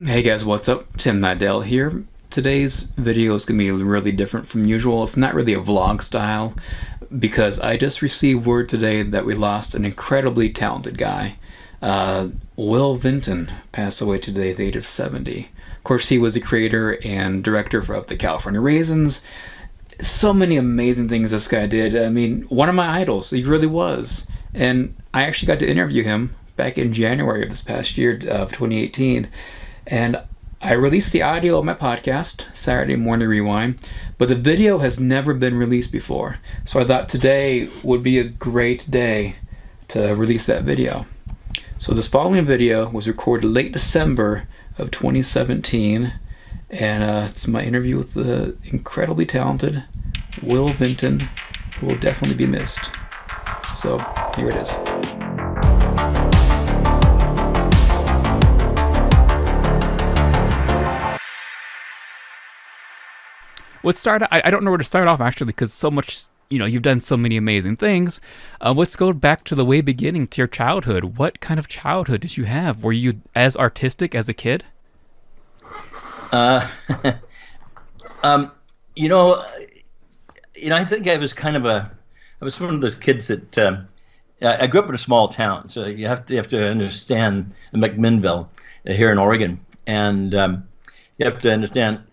Hey guys, what's up? Tim Nydell here. Today's video is going to be really different from usual. It's not really a vlog style because I just received word today that we lost an incredibly talented guy. Will Vinton passed away today at the age of 70. Of course, he was the creator and director of the California Raisins. So many amazing things this guy did. I mean, one of my idols. He really was. And I actually got to interview him back in January of this past year of 2018. And I released the audio of my podcast, Saturday Morning Rewind, but the video has never been released before. So I thought today would be a great day to release that video. So this following video was recorded late December of 2017, and it's my interview with the incredibly talented Will Vinton, who will definitely be missed. So here it is. Let's start. I don't know where to start off actually, because so much, you've done so many amazing things. Let's go back to the way beginning, to your childhood. What kind of childhood did you have? Were you as artistic as a kid? Uh, um, you know, I think I was one of those kids that I grew up in a small town, so you have to understand McMinnville here in Oregon, and you have to understand,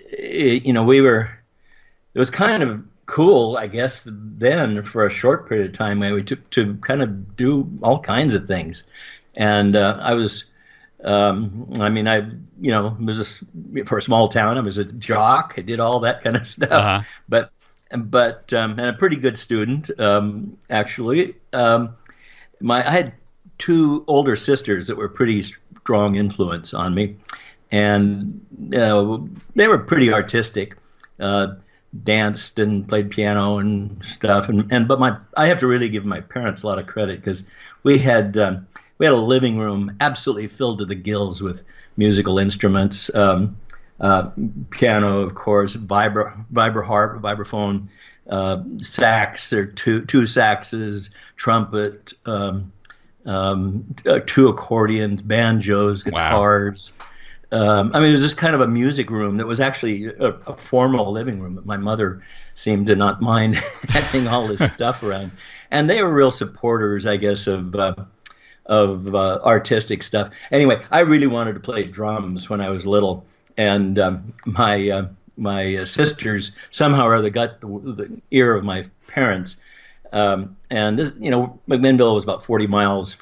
it was kind of cool, I guess, then for a short period of time where we took to kind of do all kinds of things. And I was, for a small town, I was a jock. I did all that kind of stuff. Uh-huh. But and a pretty good student, actually. I had two older sisters that were pretty strong influence on me. And they were pretty artistic. Danced and played piano and stuff, but I have to really give my parents a lot of credit, because we had a living room absolutely filled to the gills with musical instruments, piano, of course, vibraharp, vibraphone, sax, or two saxes, trumpet, two accordions, banjos, guitars. Wow. It was just kind of a music room that was actually a formal living room. My mother seemed to not mind having all this stuff around, and they were real supporters, I guess, of artistic stuff. Anyway, I really wanted to play drums when I was little, and my sisters somehow or other got the ear of my parents, and this, McMinnville was about 40 miles,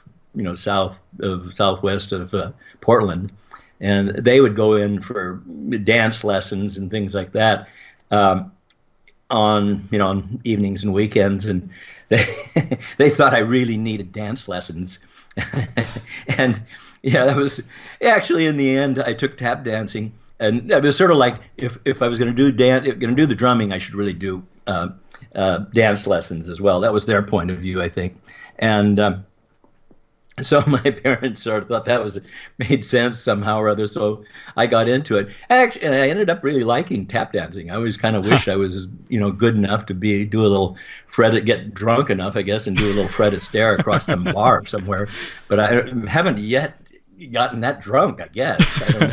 southwest of Portland. And they would go in for dance lessons and things like that on evenings and weekends, and they thought I really needed dance lessons. And that was actually, in the end, I took tap dancing, and it was sort of like if I was going to do the drumming, I should really do dance lessons as well. That was their point of view, I think, and. So my parents sort of thought that made sense somehow or other, so I got into it. Actually, and I ended up really liking tap dancing. I always kind of wish I was, good enough to do a little get drunk enough, I guess, and do a little Fred Astaire across some bar somewhere. But I haven't yet gotten that drunk, I guess. I don't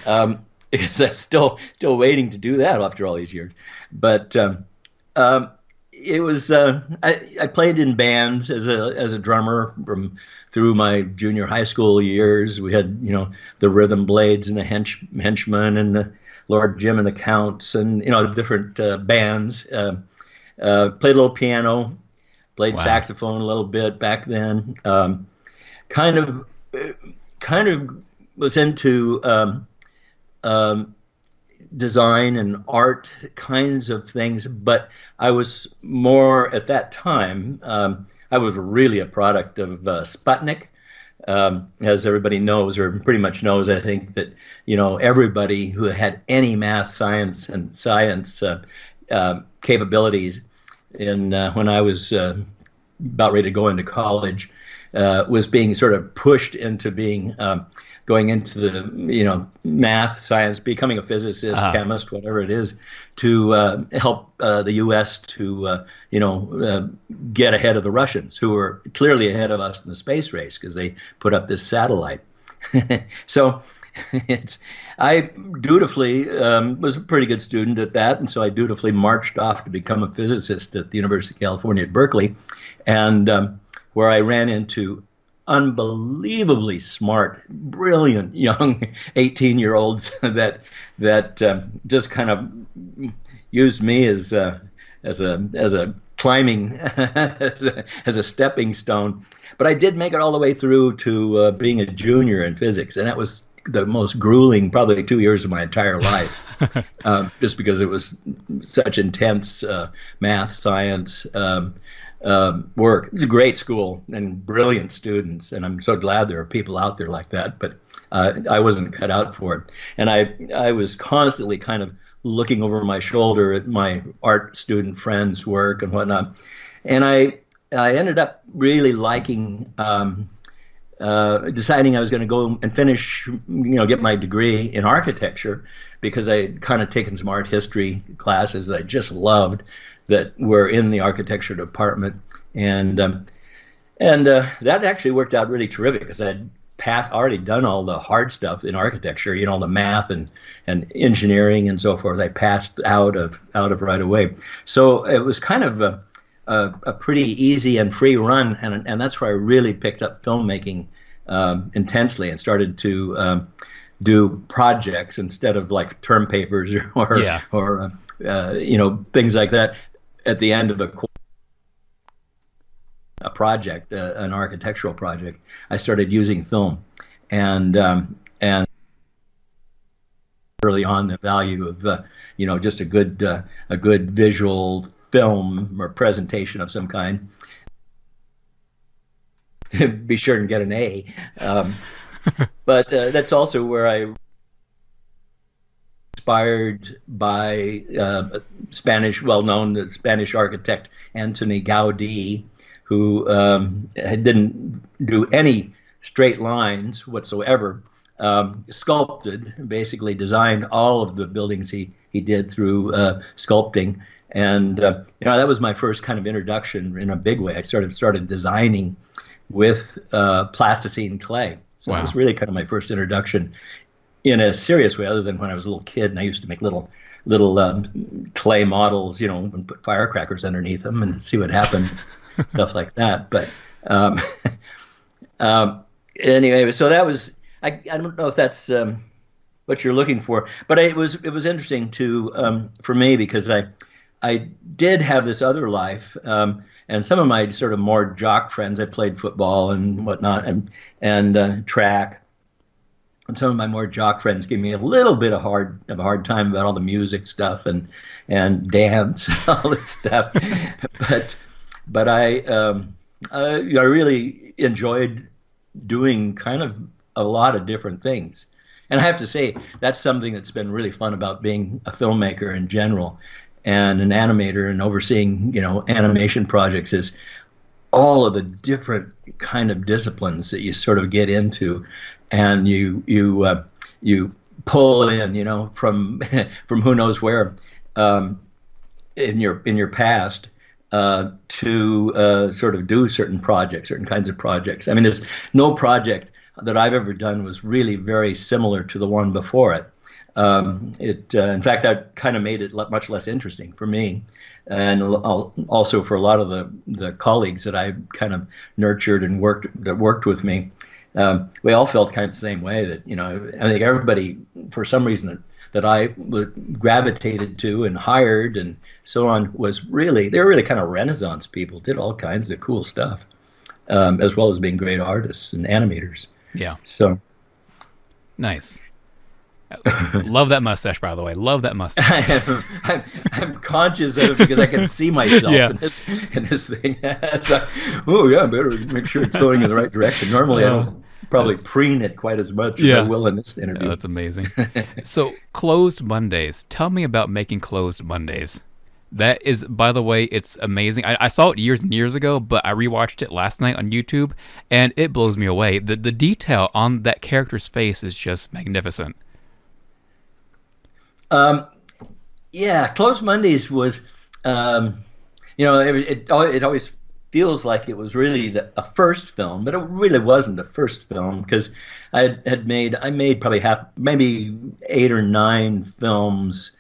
know. Because I'm still waiting to do that after all these years. But it was I played in bands as a drummer through my junior high school years. We had the Rhythm Blades and the Henchmen and the Lord Jim and the Counts, and different bands. Played a little piano, played saxophone a little bit back then. Kind of was into design and art kinds of things, but I was more at that time. I was really a product of Sputnik, as everybody knows, or pretty much knows. I think that everybody who had any math, science capabilities when I was about ready to go into college was being sort of pushed into being going into the math, science, becoming a physicist, chemist, whatever it is, to help the U.S. to get ahead of the Russians, who were clearly ahead of us in the space race because they put up this satellite. So it's I dutifully was a pretty good student at that, and so I dutifully marched off to become a physicist at the University of California at Berkeley, and where I ran into unbelievably smart, brilliant young 18-year-olds that just kind of used me as a climbing as a stepping stone. But I did make it all the way through to being a junior in physics, and that was the most grueling, probably 2 years of my entire life, just because it was such intense math, science work. It's a great school and brilliant students, and I'm so glad there are people out there like that. But I wasn't cut out for it, and I was constantly kind of looking over my shoulder at my art student friends' work and whatnot, and I ended up really liking. Deciding I was going to go and finish, get my degree in architecture, because I had kind of taken some art history classes that I just loved that were in the architecture department, and that actually worked out really terrific because I'd already done all the hard stuff in architecture, the math and engineering and so forth. I passed out of right away, so it was kind of a pretty easy and free run, and that's where I really picked up filmmaking intensely and started to do projects instead of like term papers or things like that. At the end of a project, an architectural project, I started using film, and early on the value of just a good visual film or presentation of some kind. Be sure and get an A. But that's also where I inspired by well-known Spanish architect Antoni Gaudí, who didn't do any straight lines whatsoever. Sculpted, basically designed all of the buildings he did through sculpting. And that was my first kind of introduction in a big way. I started designing with plasticine clay. So Wow. It was really kind of my first introduction in a serious way, other than when I was a little kid and I used to make little clay models, and put firecrackers underneath them and see what happened, stuff like that. But anyway, so that was I don't know if that's what you're looking for, but it was interesting for me because I did have this other life, and some of my sort of more jock friends, I played football and whatnot, and track. And some of my more jock friends gave me a little bit of a hard time about all the music stuff and dance and all this stuff. but I really enjoyed doing kind of a lot of different things. And I have to say, that's something that's been really fun about being a filmmaker in general and an animator and overseeing, animation projects, is all of the different kind of disciplines that you sort of get into, and you pull in, from who knows where in your past to sort of do certain kinds of projects. I mean, there's no project that I've ever done was really very similar to the one before it. In fact, that kind of made it much less interesting for me, and also for a lot of the colleagues that I kind of nurtured and worked with me. We all felt kind of the same way, that I think everybody, for some reason that I gravitated to and hired and so on, they were really kind of Renaissance people, did all kinds of cool stuff, as well as being great artists and animators. Yeah. So nice. Love that mustache, by the way. Love that mustache. I'm conscious of it because I can see myself in this thing. It's like, oh yeah, I better make sure it's going in the right direction. Normally I don't probably preen it quite as much as I will in this interview. That's amazing. So, Closed Mondays. Tell me about making Closed Mondays. That is, by the way, it's amazing. I saw it years and years ago, but I rewatched it last night on YouTube, and it blows me away. The detail on that character's face is just magnificent. Yeah, Closed Mondays was, it always feels like it was really a first film, but it really wasn't a first film because I made probably maybe 8 or 9 films,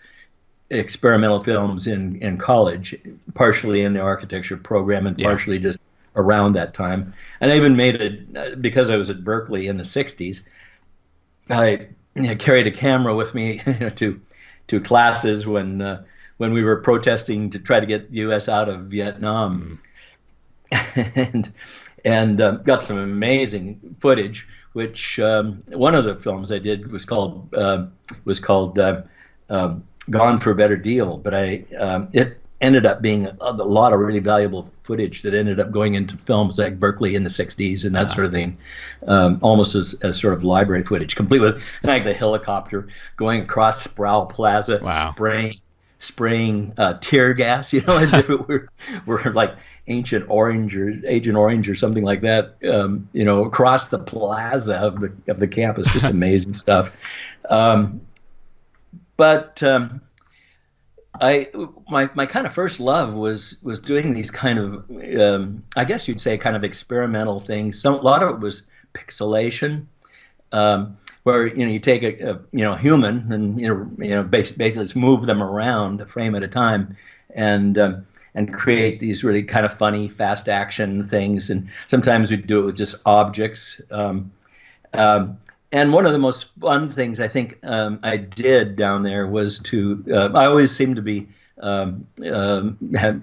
experimental films in college, partially in the architecture program and partially just around that time. And I even made it because I was at Berkeley in the '60s. I carried a camera with me to classes when we were protesting to try to get the U.S. out of Vietnam, and got some amazing footage. Which one of the films I did was called Gone for a Better Deal, but it ended up being a lot of really valuable footage that ended up going into films like Berkeley in the '60s and that sort of thing, almost as sort of library footage, complete with like the helicopter going across Sproul Plaza, spraying tear gas, as if it were like Agent Orange or something like that, across the plaza of the campus. Just amazing stuff. But my kind of first love was doing these kind of I guess you'd say kind of experimental things. A lot of it was pixelation, where you take a human and basically just move them around a frame at a time, and create these really kind of funny fast action things. And sometimes we'd do it with just objects. And one of the most fun things I think I did down there was I always seemed to be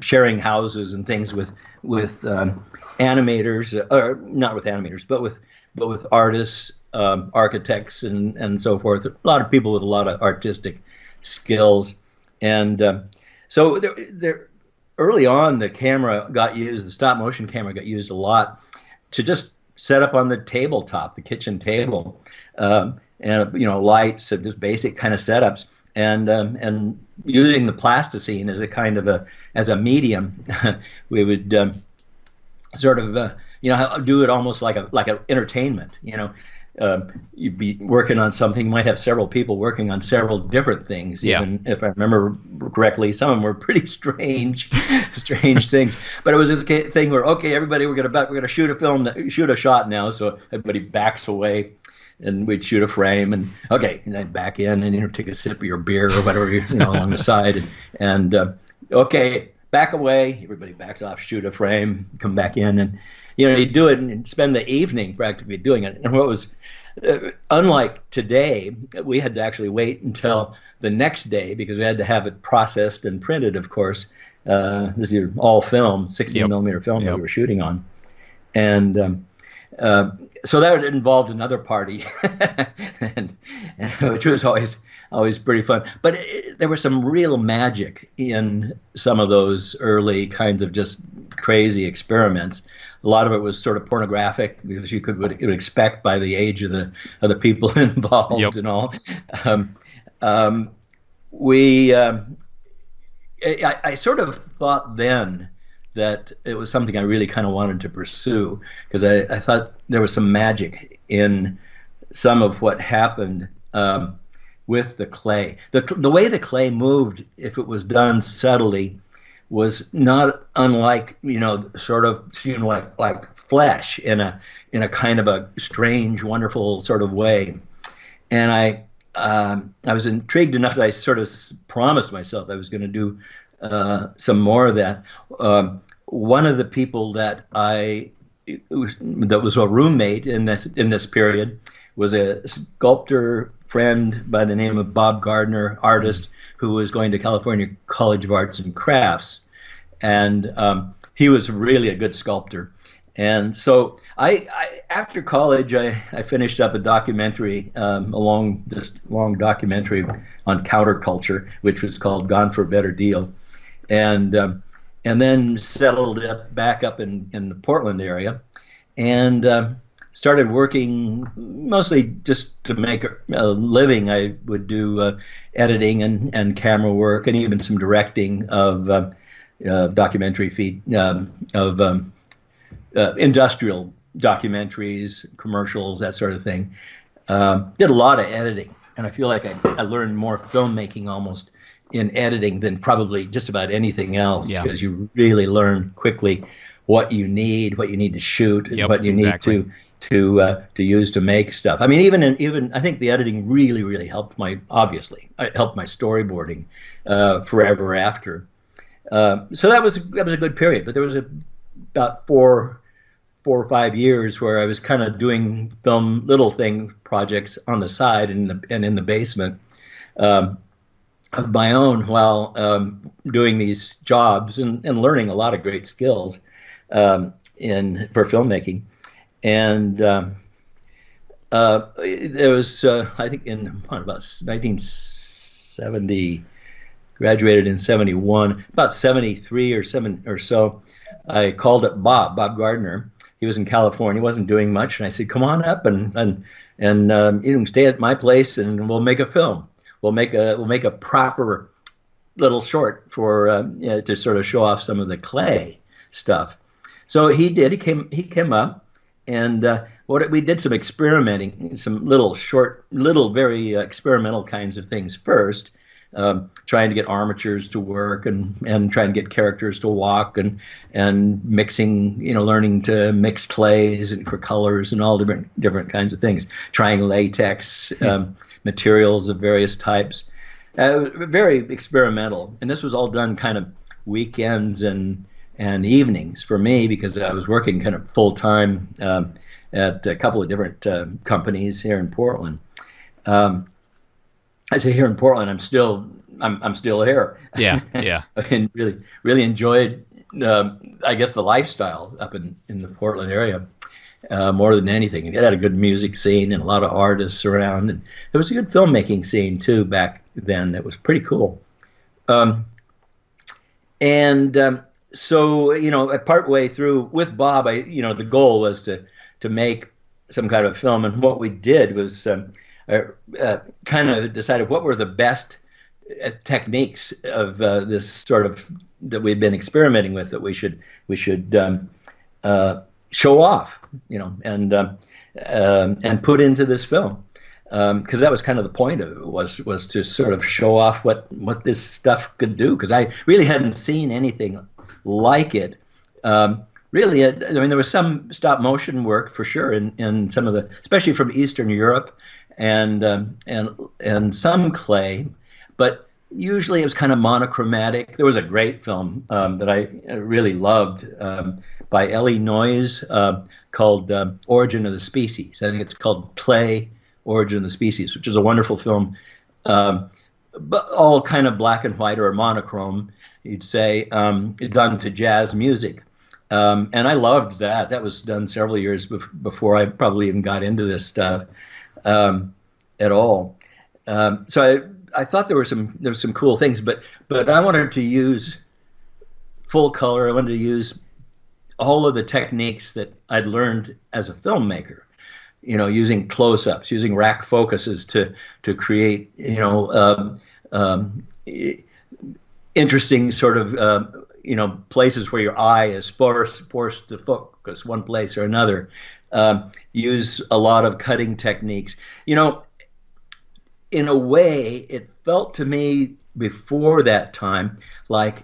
sharing houses and things with animators, or not with animators, but with artists, architects, and so forth. A lot of people with a lot of artistic skills, and so there early on the stop motion camera got used a lot to just set up on the tabletop, the kitchen table, and lights and just basic kind of setups, and using the plasticine as a kind of as a medium. We would sort of do it almost like an entertainment. You'd be working on something, you might have several people working on several different things. Even if I remember correctly, some of them were pretty strange things. But it was this thing where, okay, everybody, we're gonna shoot a shot now. So everybody backs away, and we'd shoot a frame, and okay, and then back in, and take a sip of your beer or whatever, on the side, and okay, back away, everybody backs off, shoot a frame, come back in, and you do it and spend the evening practically doing it. And what was unlike today, we had to actually wait until the next day because we had to have it processed and printed, of course. This is all film, 16 millimeter film that we were shooting on. And so that involved another party, which was always pretty fun. But there was some real magic in some of those early kinds of just crazy experiments. A lot of it was sort of pornographic, because you would expect by the age of the people involved and all. I sort of thought then that it was something I really kind of wanted to pursue, because I thought there was some magic in some of what happened with the clay. The way the clay moved, if it was done subtly, was not unlike sort of like flesh in a kind of a strange, wonderful sort of way. And I was intrigued enough that I sort of promised myself I was going to do some more of that. One of the people that was a roommate in this period was a sculptor friend by the name of Bob Gardner, artist, who was going to California College of Arts and Crafts, and he was really a good sculptor. And so after college, I finished up a documentary, a long documentary on counterculture, which was called Gone for a Better Deal, and then settled back up in the Portland area, and started working mostly just to make a living. I would do editing and camera work, and even some directing of documentary feed of industrial documentaries, commercials, that sort of thing. Did a lot of editing, and I feel like I learned more filmmaking almost in editing than probably just about anything else, because you really learn quickly what you need to shoot, and Yep, what you exactly. need to use to make stuff. I mean, even I think the editing really helped obviously it helped my storyboarding forever after. So that was a good period, but there was about 4 or 5 years where I was kind of doing film little thing projects on the side and in the basement um, of my own while doing these jobs and learning a lot of great skills in for filmmaking. And there was I think in about 1970, graduated in 71, about 73 or 7 or so. I called up Bob Gardner. He was in California, wasn't doing much, and I said, "Come on up and you can stay at my place, and we'll make a film. We'll make a proper little short for to sort of show off some of the clay stuff." So he did. He came up, and what we did some experimenting, some little very experimental kinds of things first, trying to get armatures to work and trying to get characters to walk and mixing, learning to mix clays and for colors and all different kinds of things, trying latex materials of various types. Very experimental, and this was all done kind of weekends and evenings for me because I was working kind of full time at a couple of different companies here in Portland. Um, I say here in Portland, I'm still here. Yeah, yeah. And really enjoyed, I guess, the lifestyle up in the Portland area more than anything. It had a good music scene and a lot of artists around, and there was a good filmmaking scene too back then. That was pretty cool. Um, and So part way through with Bob, the goal was to make some kind of film, and what we did was kind of decided what were the best techniques of this sort of that we've been experimenting with that we should show off, and put into this film. Because that was kind of the point of it was to sort of show off what this stuff could do. Because I really hadn't seen anything like it. Really, I mean, there was some stop motion work for sure in some of especially from Eastern Europe, and some clay, but usually it was kind of monochromatic. There was a great film that I really loved by Ellie Noyes called Origin of the Species. I think it's called Clay, Origin of the Species, which is a wonderful film, but all kind of black and white or monochrome, you'd say, done to jazz music. And I loved that. That was done several years before I probably even got into this stuff at all. So I thought there were some cool things, but I wanted to use full color. I wanted to use all of the techniques that I'd learned as a filmmaker. Using close-ups, using rack focuses to create interesting sort of places where your eye is forced to focus one place or another. Use a lot of cutting techniques. In a way, it felt to me before that time like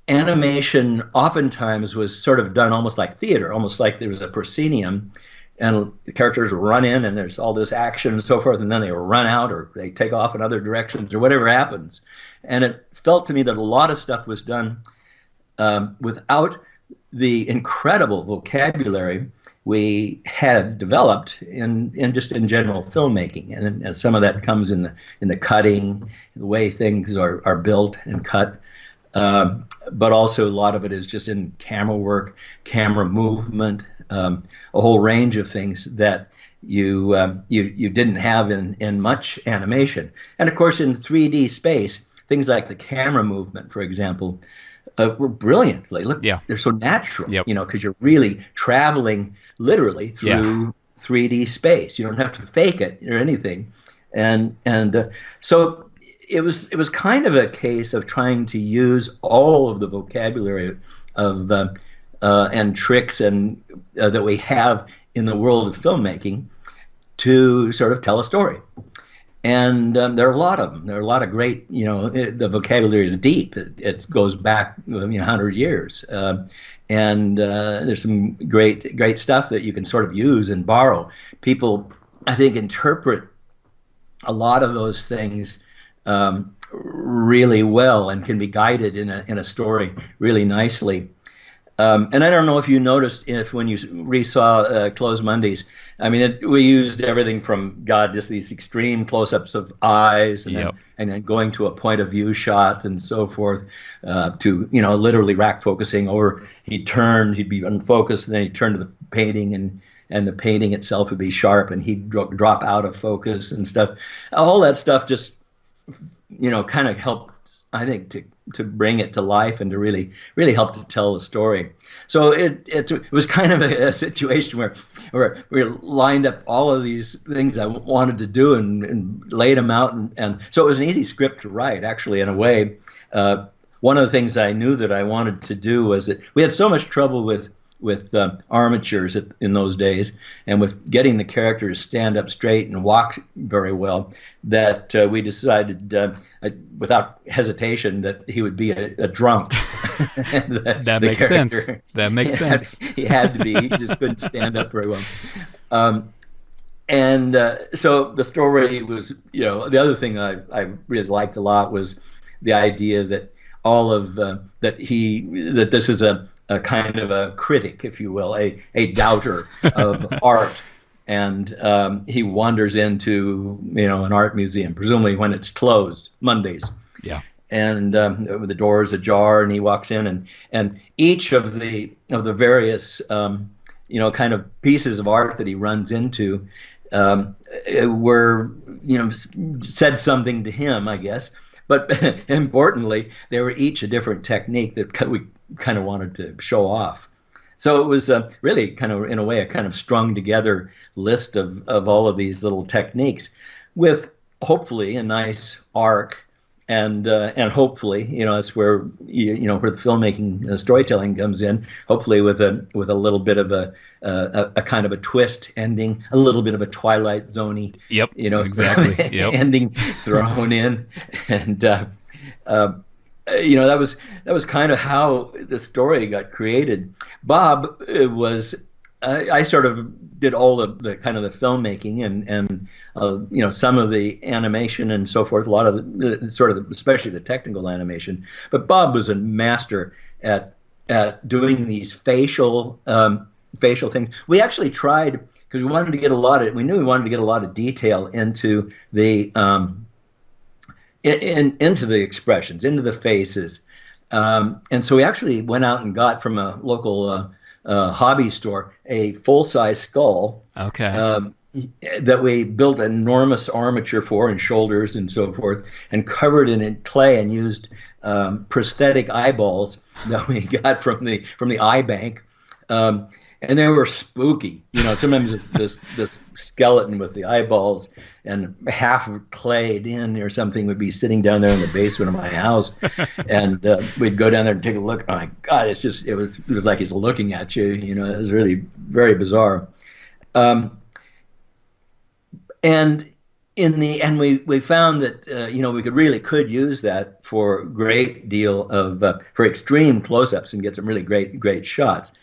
animation oftentimes was sort of done almost like theater, almost like there was a proscenium, and the characters run in and there's all this action and so forth, and then they run out or they take off in other directions or whatever happens. And it felt to me that a lot of stuff was done without the incredible vocabulary we had developed in general filmmaking, and some of that comes in the cutting, the way things are built and cut, but also a lot of it is just in camera work, camera movement, a whole range of things that you didn't have in much animation, and of course in 3D space, things like the camera movement, for example. Were brilliant. Like, look, Yeah. they're so natural, Yep. because you're really traveling literally through 3D space. You don't have to fake it or anything, and so it was kind of a case of trying to use all of the vocabulary of and tricks and that we have in the world of filmmaking to sort of tell a story. And there are a lot of them. There are a lot of great, the vocabulary is deep. It goes back 100 years. and there's some great stuff that you can sort of use and borrow. People, I think, interpret a lot of those things really well and can be guided in a story really nicely. And I don't know if you noticed if when you re-saw Closed Mondays, I mean, we used everything from just these extreme close-ups of eyes, and then going to a point of view shot and so forth, to literally rack focusing. Or he'd be unfocused, and then he'd turn to the painting, and the painting itself would be sharp, and he'd drop out of focus and stuff. All that stuff just kind of helped, I think, to bring it to life and to really help to tell the story. So it was kind of a situation where we lined up all of these things I wanted to do and laid them out, and so it was an easy script to write, actually, in a way. One of the things I knew that I wanted to do was that we had so much trouble with armatures in those days, and with getting the characters stand up straight and walk very well, that we decided without hesitation that he would be a drunk. That makes sense. That makes sense. He had to be. He just couldn't stand up very well. So the story was, the other thing I really liked a lot was the idea that all of that this is a kind of a critic, if you will, a doubter of art, and he wanders into an art museum, presumably when it's closed Mondays. Yeah. And the door is ajar, and he walks in, and each of the various kind of pieces of art that he runs into were said something to him, I guess. But importantly, they were each a different technique that we kind of wanted to show off. So it was really kind of, in a way, a kind of strung together list of all of these little techniques, with hopefully a nice arc, and hopefully, that's where where the filmmaking storytelling comes in. Hopefully with a little bit of a kind of a twist ending, a little bit of a Twilight Zone-y, exactly. ending thrown in, and that was kind of how the story got created. Bob was. I sort of did all of the kind of the filmmaking and some of the animation and so forth, a lot of the sort of especially the technical animation. But Bob was a master at doing these facial things. We actually tried, because we wanted to get we knew we wanted to get a lot of detail into the into the expressions, into the faces, and so we actually went out and got from a local hobby store a full-size skull. Okay. That we built an enormous armature for, and shoulders and so forth, and covered it in clay, and used prosthetic eyeballs that we got from the eye bank. And they were spooky. Sometimes this skeleton with the eyeballs and half of clayed in or something would be sitting down there in the basement of my house, and we'd go down there and take a look. Oh my God! It was like he's looking at you. It was really very bizarre. And we found that we could use that for a great deal of for extreme close-ups and get some really great shots.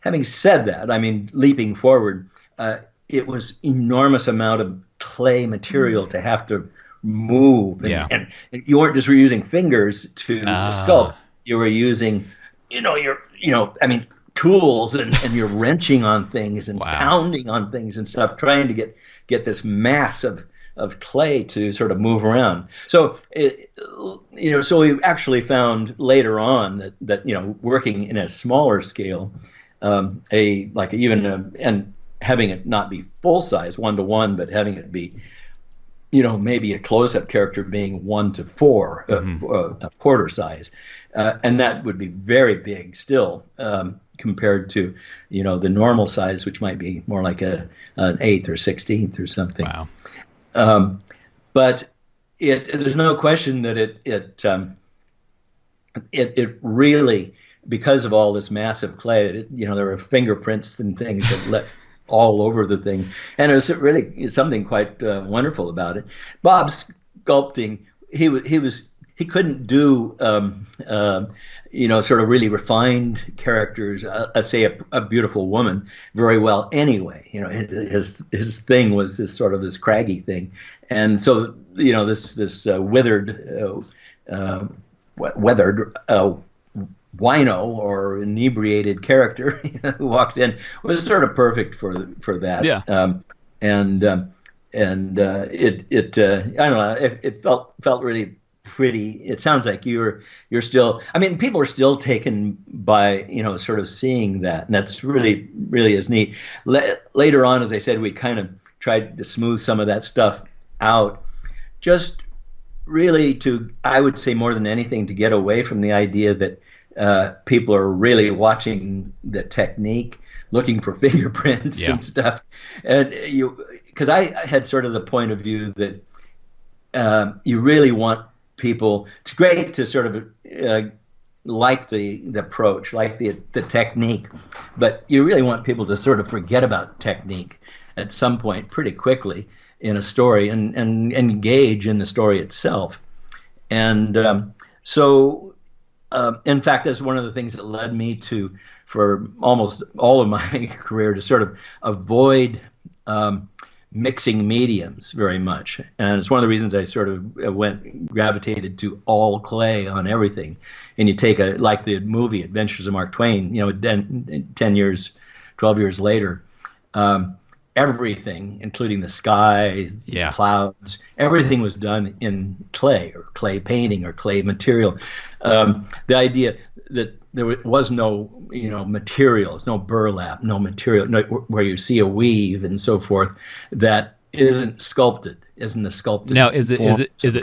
Having said that, I mean, leaping forward, it was enormous amount of clay material to have to move, and you weren't just using fingers to sculpt. You were using, tools, and you're wrenching on things and pounding on things and stuff, trying to get this mass of clay to sort of move around. So so we actually found later on that working in a smaller scale, and having it not be full size 1-to-1, but having it be maybe a close-up character being 1-to-4, a quarter size, and that would be very big still, compared to the normal size, which might be more like an 1/8 or 1/16 or something. Wow. But there's no question that it really, because of all this massive clay, there were fingerprints and things that let all over the thing, and it was really something quite wonderful about it. Bob's sculpting, he was he couldn't do sort of really refined characters. Let's say a beautiful woman very well anyway. His thing was this craggy thing, and so this weathered wino or inebriated character who walks in was sort of perfect for that. Yeah. And it I don't know, it felt really pretty. It sounds like you're still, I mean, people are still taken by sort of seeing that, and that's really is neat. Later on, as I said, we kind of tried to smooth some of that stuff out, just really to, I would say more than anything, to get away from the idea that people are really watching the technique, looking for fingerprints and stuff. And because I had sort of the point of view that you really want people, it's great to sort of like the approach, like the technique, but you really want people to sort of forget about technique at some point pretty quickly in a story and engage in the story itself. And so in fact, that's one of the things that led me to, for almost all of my career, to sort of avoid mixing mediums very much. And it's one of the reasons I sort of gravitated to all clay on everything. And you take like the movie Adventures of Mark Twain, 10 years, 12 years later, everything, including the skies, the clouds, everything was done in clay or clay painting or clay material. The idea that there was no, materials, no burlap, no material, where you see a weave and so forth, that isn't a sculpted. Now, is it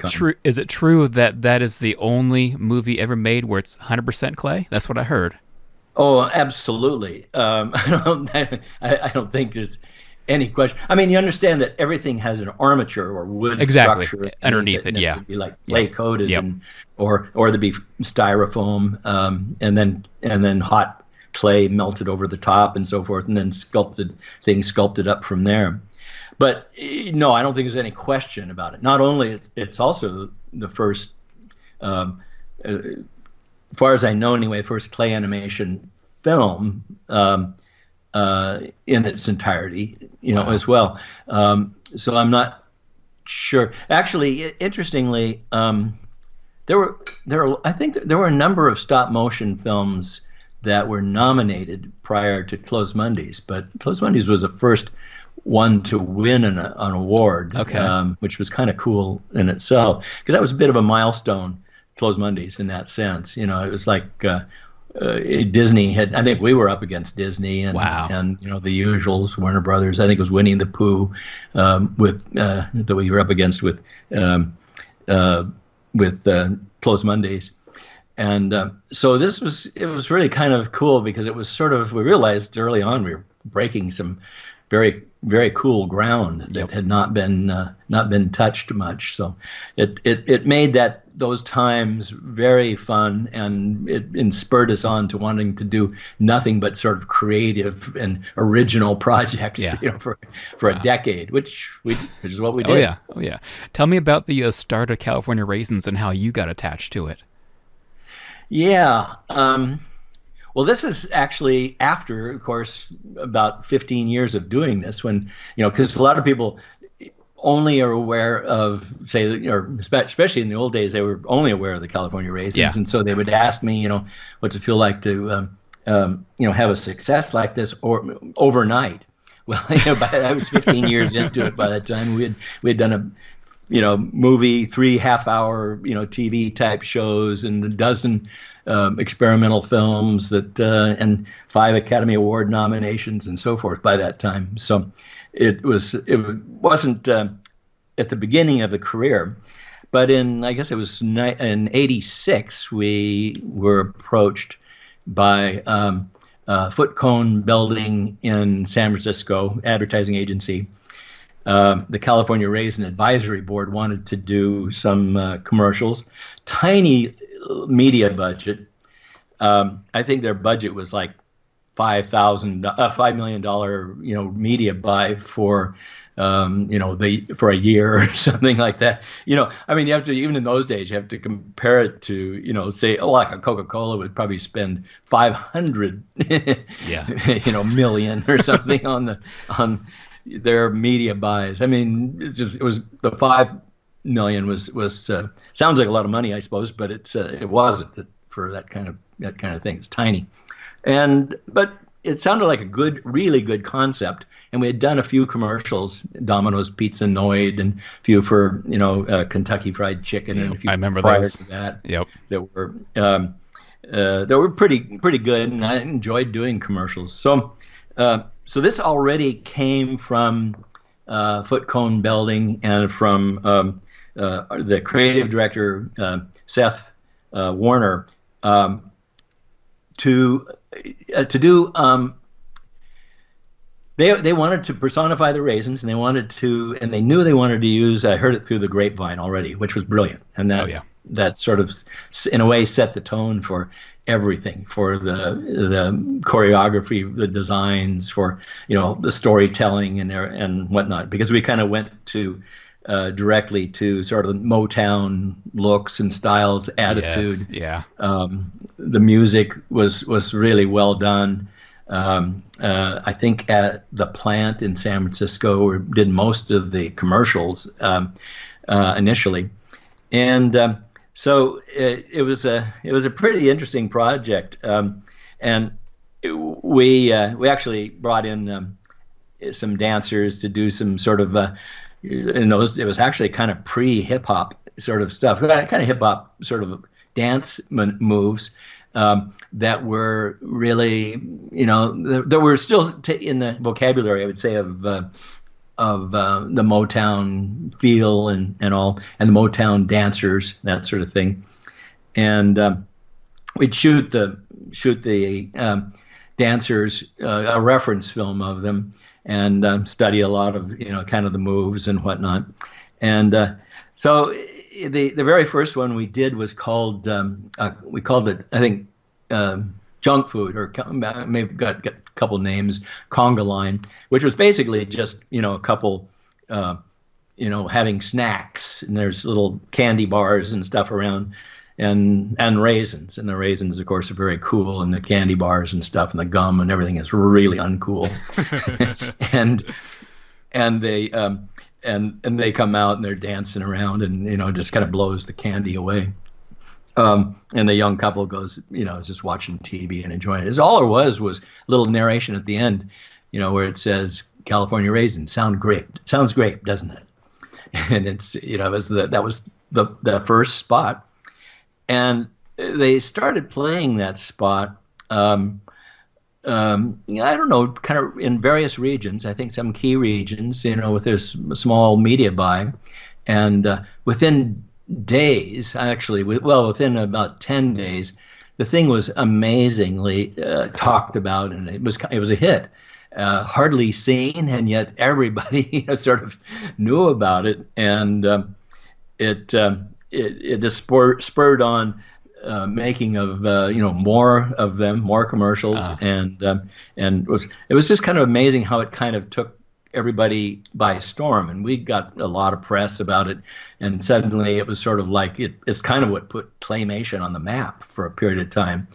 true? Is it true that is the only movie ever made where it's 100% clay? That's what I heard. Oh, absolutely. I don't think there's any question. I mean, you understand that everything has an armature or wood structure underneath it. It'd be like clay coated, or there'd be styrofoam, and then hot clay melted over the top and so forth, and then sculpted up from there. But no, I don't think there's any question about it. Not only it's also the first, as far as I know anyway, first clay animation film in its entirety, as well. So I'm not sure. Actually, interestingly, I think there were a number of stop motion films that were nominated prior to Close Mondays, but Close Mondays was the first one to win an award, which was kind of cool in itself, because that was a bit of a milestone, Close Mondays, in that sense. It was like Disney had, I think we were up against Disney and the usuals, Warner Brothers. I think it was Winnie the Pooh that we were up against with Close Mondays. And so it was really kind of cool, because it was sort of, we realized early on we were breaking some very, very cool ground that had not been touched much. So it made those times very fun, and it spurred us on to wanting to do nothing but sort of creative and original projects, for a decade, which is what we did. Oh yeah. Tell me about the start of California Raisins and how you got attached to it. Yeah. Well, this is actually after, of course, about 15 years of doing this, when, because a lot of people only are aware of, say, or especially in the old days, they were only aware of the California Raisins. And so they would ask me, what's it feel like to, have a success like this or overnight? Well, I was 15 years into it by that time. We had done a, movie, 3 half-hour, TV type shows, and a dozen experimental films and 5 Academy Award nominations and so forth by that time. So it wasn't at the beginning of the career, but I guess it was in '86 we were approached by Foot Cone Building in San Francisco, advertising agency. The California Raisin Advisory Board wanted to do some commercials, tiny media budget. I think their budget was like $5 million, media buy for for a year or something like that. I mean, you have to, even in those days, you have to compare it to, say, like a Coca-Cola would probably spend 500, million or something on their media buys. I mean, it was the 5 million was sounds like a lot of money, I suppose, but it wasn't for that kind of thing. It's tiny, but it sounded like a really good concept. And we had done a few commercials, Domino's Pizza Noid, and a few for Kentucky Fried Chicken, and a few I remember prior those. to that. Yep. That were pretty good, and I enjoyed doing commercials. So this already came from Foot Cone Belding and from the creative director Seth Warner to do. They wanted to personify the Raisins, and they knew they wanted to use. I heard it through the grapevine already, which was brilliant, and that sort of, in a way, set the tone for everything, for the choreography, the designs, for the storytelling and whatnot. Because we kind of went to directly to sort of Motown looks and styles, attitude. Yes, the music was really well done. I think at the plant in San Francisco, we did most of the commercials initially, and so it was a pretty interesting project. And we actually brought in some dancers to do some sort of it was actually kind of pre-hip hop sort of stuff, kind of hip hop sort of dance moves. That were really, that were still in the vocabulary, I would say, of the Motown feel and all, and the Motown dancers, that sort of thing. And we'd shoot the dancers, a reference film of them, and study a lot of kind of the moves and whatnot. And so the very first one we did was called we called it, I think, junk food, or maybe got a couple names, conga line, which was basically just a couple having snacks, and there's little candy bars and stuff around, and raisins, and the raisins of course are very cool, and the candy bars and stuff and the gum and everything is really uncool. and they come out and they're dancing around, and just kind of blows the candy away. And the young couple goes, just watching TV and enjoying it. All it was a little narration at the end, where it says, "California raisins sounds great, doesn't it?" And it's, that was the first spot, and they started playing that spot. I don't know, kind of in various regions. I think some key regions, with this small media buy, and within days, actually, within about 10 days, the thing was amazingly talked about, and it was a hit. Hardly seen, and yet everybody sort of knew about it, and it just spurred on making of more of them, more commercials, and it was just kind of amazing how it kind of took everybody by storm, and we got a lot of press about it, and suddenly it was sort of like it's kind of what put Claymation on the map for a period of time.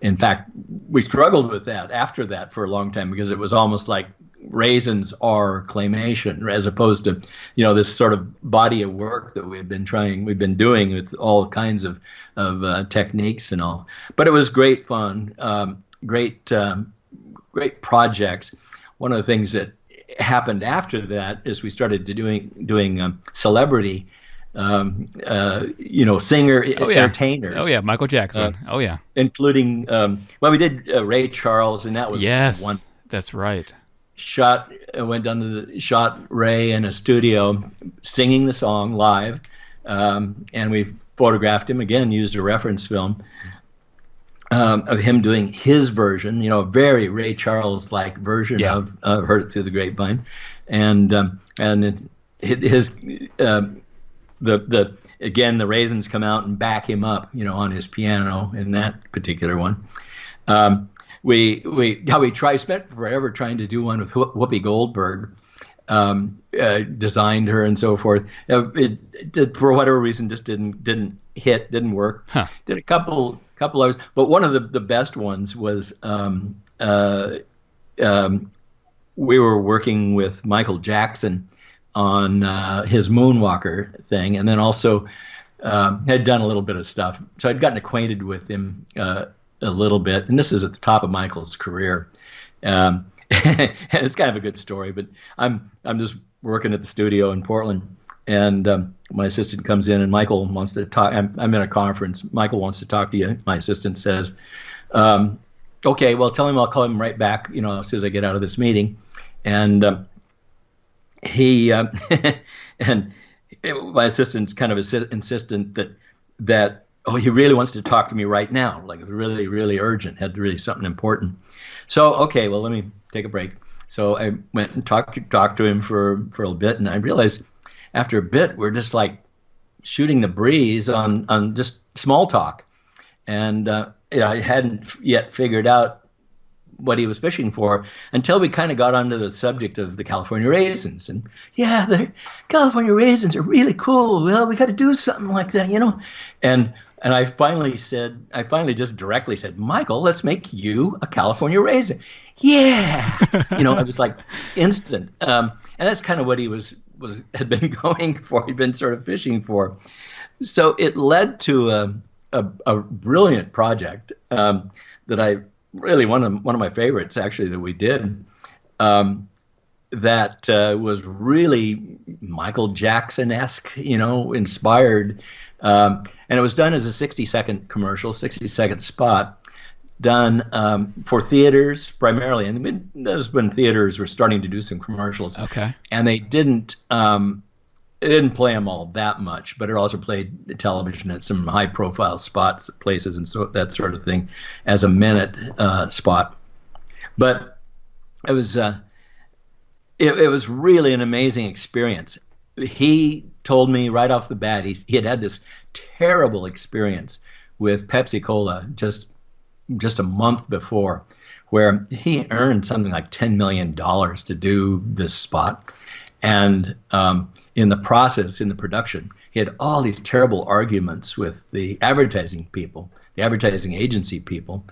In fact, we struggled with that after that for a long time, because it was almost like Raisins are Claymation, as opposed to this sort of body of work that we've been doing with all kinds of techniques and all. But it was great fun, great projects. One of the things that happened after that is we started doing celebrity, singer entertainers. Oh yeah, Michael Jackson. Including we did Ray Charles, and that was one. That's right. Went down to shot Ray in a studio singing the song live, and we photographed him again, used a reference film of him doing his version, very Ray Charles-like version of "Heard It Through the Grapevine," and his the Raisins come out and back him up, on his piano in that particular one. We spent forever trying to do one with Whoopi Goldberg, designed her and so forth. It for whatever reason just didn't work. Huh. Did a couple others, but one of the best ones was we were working with Michael Jackson on his Moonwalker thing, and then also had done a little bit of stuff. So I'd gotten acquainted with him a little bit, and this is at the top of Michael's career. And it's kind of a good story, but I'm just working at the studio in Portland, and my assistant comes in, and Michael wants to talk. I'm in a conference. Michael wants to talk to you. My assistant says, "Okay, well, tell him I'll call him right back. As soon as I get out of this meeting." And he and my assistant's kind of insistent that he really wants to talk to me right now, like really, really urgent, had really something important. So, okay, well, let me take a break. So I went and talked to him for a little bit, and I realized after a bit we're just like shooting the breeze on just small talk, and I hadn't yet figured out what he was fishing for until we kind of got onto the subject of the California raisins. And yeah, the California raisins are really cool. Well, we got to do something like that, And I finally just directly said, Michael, let's make you a California raisin. Yeah. It was like instant. And that's kind of what he had been going for. He'd been sort of fishing for. So it led to a brilliant project that I really one of my favorites actually that we did. That was really Michael Jackson-esque, inspired. And it was done as a 60-second commercial, 60-second spot, done for theaters primarily. And that was when theaters were starting to do some commercials. Okay. And they didn't play them all that much, but it also played television at some high-profile spots, places, and so that sort of thing, as a minute spot. But it was it was really an amazing experience. He told me right off the bat he had this terrible experience with Pepsi Cola just a month before, where he earned something like $10 million to do this spot, and in the process, in the production, he had all these terrible arguments with the advertising people, the advertising agency people,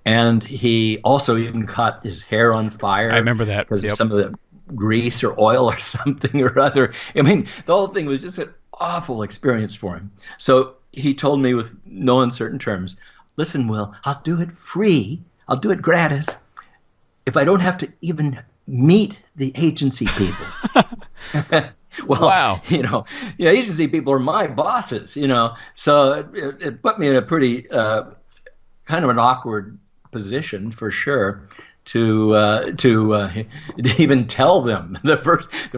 and he also even caught his hair on fire. I remember that because of some of the grease or oil or something or other. I mean, the whole thing was just an awful experience for him. So he told me with no uncertain terms, listen, Will, I'll do it free. I'll do it gratis if I don't have to even meet the agency people. Well, wow. The agency people are my bosses, so it put me in a pretty kind of an awkward position for sure to even tell them the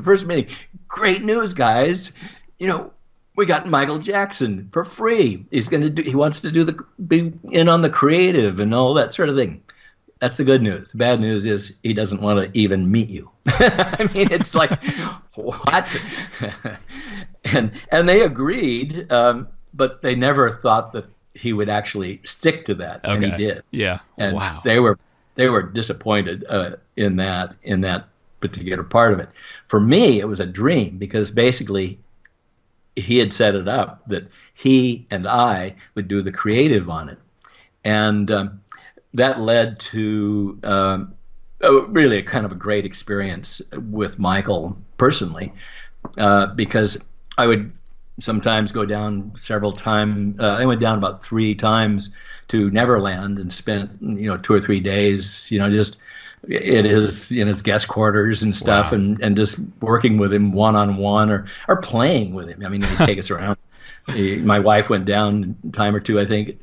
first meeting. Great news, guys! We got Michael Jackson for free. He wants to be in on the creative and all that sort of thing. That's the good news. The bad news is he doesn't want to even meet you. I mean, it's like, what? and they agreed, but they never thought that he would actually stick to that, okay. And he did. Yeah. And wow. They were disappointed in that particular part of it. For me, it was a dream because basically he had set it up that he and I would do the creative on it, and that led to really a kind of a great experience with Michael personally, because I would sometimes go down several times. I went down about 3 times to Neverland and spent 2 or 3 days, just in his guest quarters and stuff. Wow. and just working with him one-on-one or playing with him. I mean, he'd take us around. My wife went down a time or 2, I think,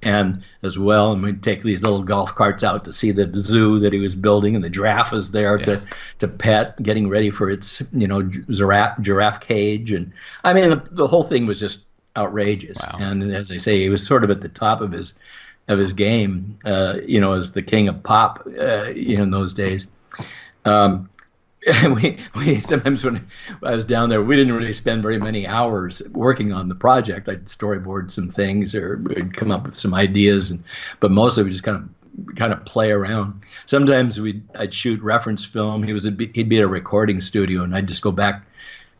and as well, and we'd take these little golf carts out to see the zoo that he was building, and the giraffe was there to pet, getting ready for its giraffe cage, and I mean the whole thing was just outrageous. Wow. And as I say, he was sort of at the top of his game, as the king of pop, in those days. We sometimes when I was down there, we didn't really spend very many hours working on the project. I'd storyboard some things or we'd come up with some ideas, but mostly we just kind of kind of play around. Sometimes I'd shoot reference film. He'd be at a recording studio, and I'd just go back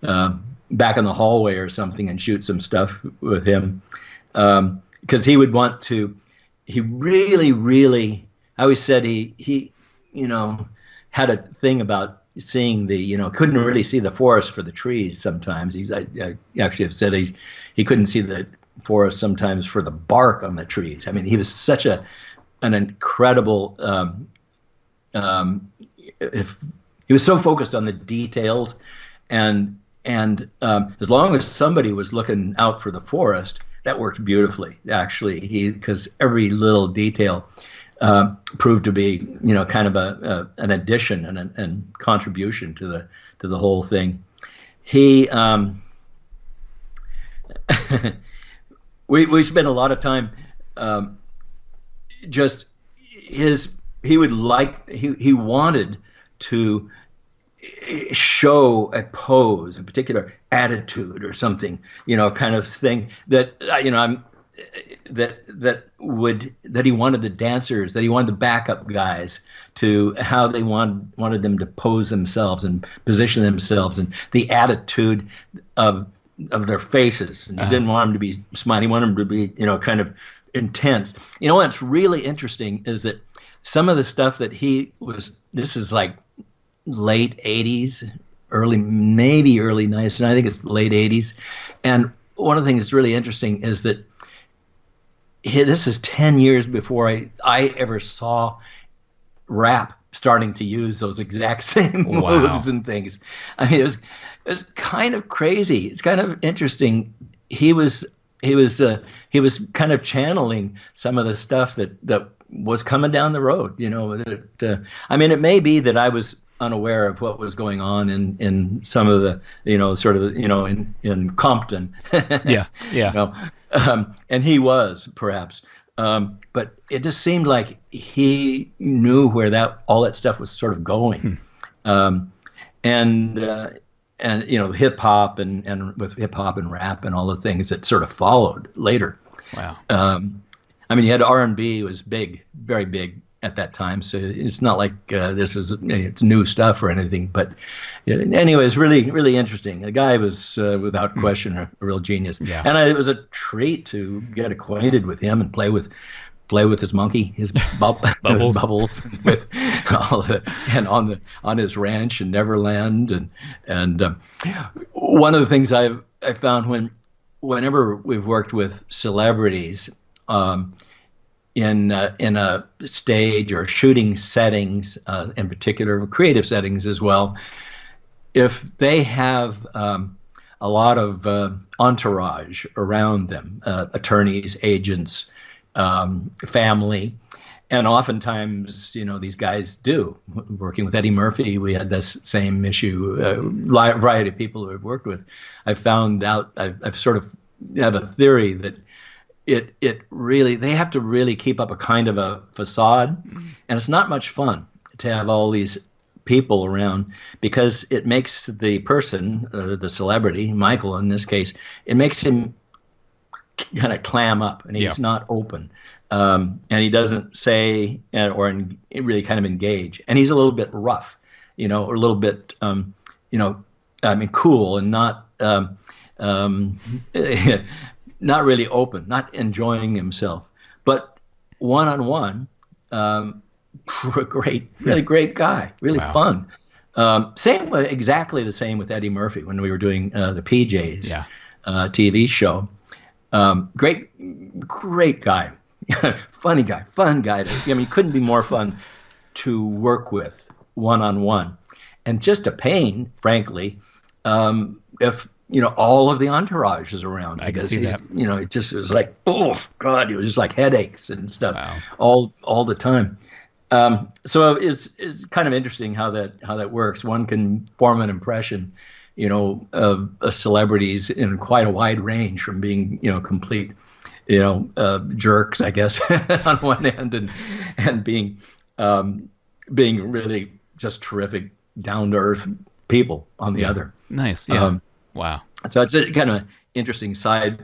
in the hallway or something and shoot some stuff with him, because he would want to. He really. I always said he had a thing about seeing couldn't really see the forest for the trees sometimes. I actually have said he couldn't see the forest sometimes for the bark on the trees. I mean, he was such an incredible. He was so focused on the details, and as long as somebody was looking out for the forest, that worked beautifully. Actually, because every little detail proved to be, kind of an addition and contribution to the whole thing. He we spent a lot of time he wanted to show a pose, a particular attitude or something, kind of thing that that he wanted the dancers, that he wanted the backup guys to how they wanted them to pose themselves and position themselves, and the attitude of their faces. And he didn't want them to be smiley. He wanted them to be, kind of intense. What's really interesting is that some of the stuff that this is like late 80s, maybe early 90s, and I think it's late 80s. And one of the things that's really interesting is that this is 10 years before I ever saw rap starting to use those exact same moves and things. I mean, it was kind of crazy. It's kind of interesting. He was kind of channeling some of the stuff that was coming down the road. I mean, it may be that I was unaware of what was going on in some of the, in Compton. Yeah. And he was, perhaps. But it just seemed like he knew where all that stuff was sort of going. And hip hop and with hip hop and rap and all the things that sort of followed later. Wow. I mean, you had R&B was big, very big at that time. So it's not like it's new stuff or anything. But anyway, it's really, really interesting. The guy was, without question, a real genius. Yeah. And it was a treat to get acquainted with him and play with his monkey, his bubbles, with all and on his ranch in Neverland, and one of the things I found whenever we've worked with celebrities in a stage or shooting settings, in particular creative settings as well, if they have a lot of entourage around them, attorneys, agents, family, and oftentimes, these guys do. Working with Eddie Murphy, we had this same issue. Variety of people who I've worked with, I've found out. I've sort of have a theory that it really, they have to really keep up a kind of a facade, and it's not much fun to have all these people around, because it makes the person, the celebrity, Michael in this case, it makes him kind of clam up, and he's not open, and he doesn't say or really kind of engage, and he's a little bit rough, or a little bit, cool and not not really open, not enjoying himself. But one-on-one, really great guy, really fun. Exactly the same with Eddie Murphy when we were doing the PJs TV show. Great guy, fun guy. Couldn't be more fun to work with one-on-one, and just a pain, frankly, if all of the entourage is around. I can see that. It just was like, oh God, it was just like headaches and stuff all the time. So it's kind of interesting how that works. One can form an impression, of celebrities in quite a wide range, from being, complete, jerks, I guess, on one end, and being really just terrific, down to earth people on the other. Nice. Yeah. Wow. So it's a kind of interesting side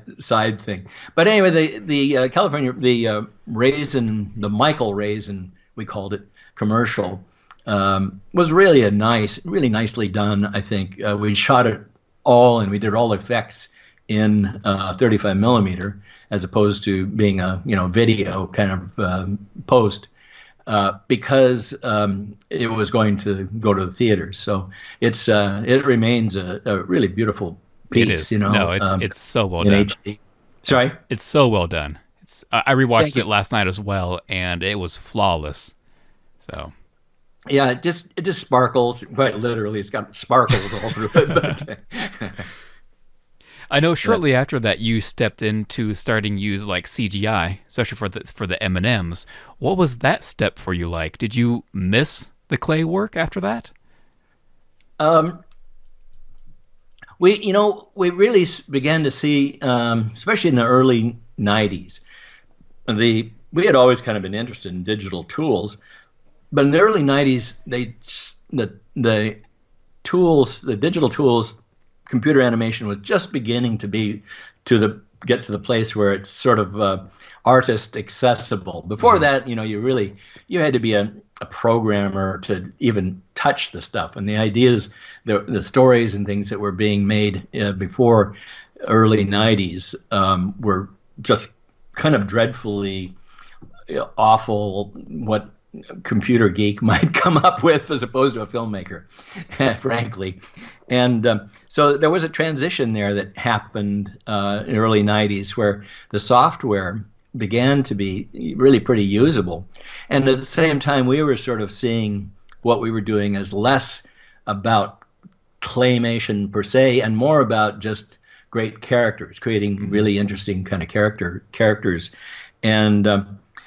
thing. But anyway, the California the Michael raisin, we called it, commercial, was really really nicely done. I think we shot it all and we did all effects in 35 millimeter as opposed to being a video kind of post. Because it was going to go to the theaters, so it remains a really beautiful piece. It is. No, it's so well in done. HD. Sorry, It's so well done. I rewatched Thank you. it last night as well, and it was flawless. So yeah, it just sparkles. Quite literally, it's got sparkles all through it. But I know shortly after that you stepped into starting use like CGI, especially for the M&Ms. What was that step for you like? Did you miss the clay work after that? um, we really began to see, especially in the early '90s, we had always kind of been interested in digital tools, but in the early '90s, the tools, the digital tools, computer animation was just beginning to get to the place where it's sort of artist accessible. Before that, you had to be a programmer to even touch the stuff, and the ideas, the stories and things that were being made before early '90s were just kind of dreadfully awful. What computer geek might come up with as opposed to a filmmaker, frankly. And so there was a transition there that happened in the early '90s where the software began to be really pretty usable. And at the same time, we were sort of seeing what we were doing as less about claymation per se and more about just great characters, creating really interesting kind of characters. And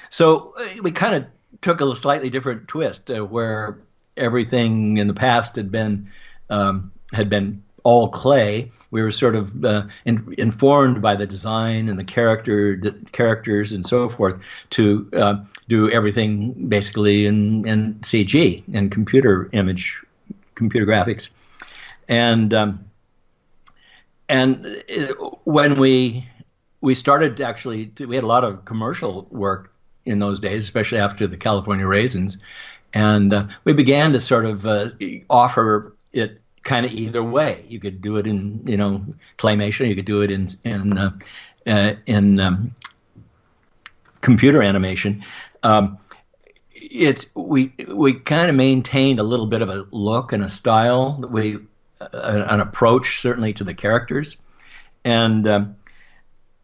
so we kind of took a slightly different twist where everything in the past had been all clay. We were sort of informed by the design and the characters and so forth to do everything basically in CG and computer graphics. And when we started to actually, we had a lot of commercial work in those days, especially after the California Raisins, and we began to sort of offer it kind of either way. You could do it in claymation, you could do it in computer animation. We kind of maintained a little bit of a look and a style that an approach certainly to the characters, and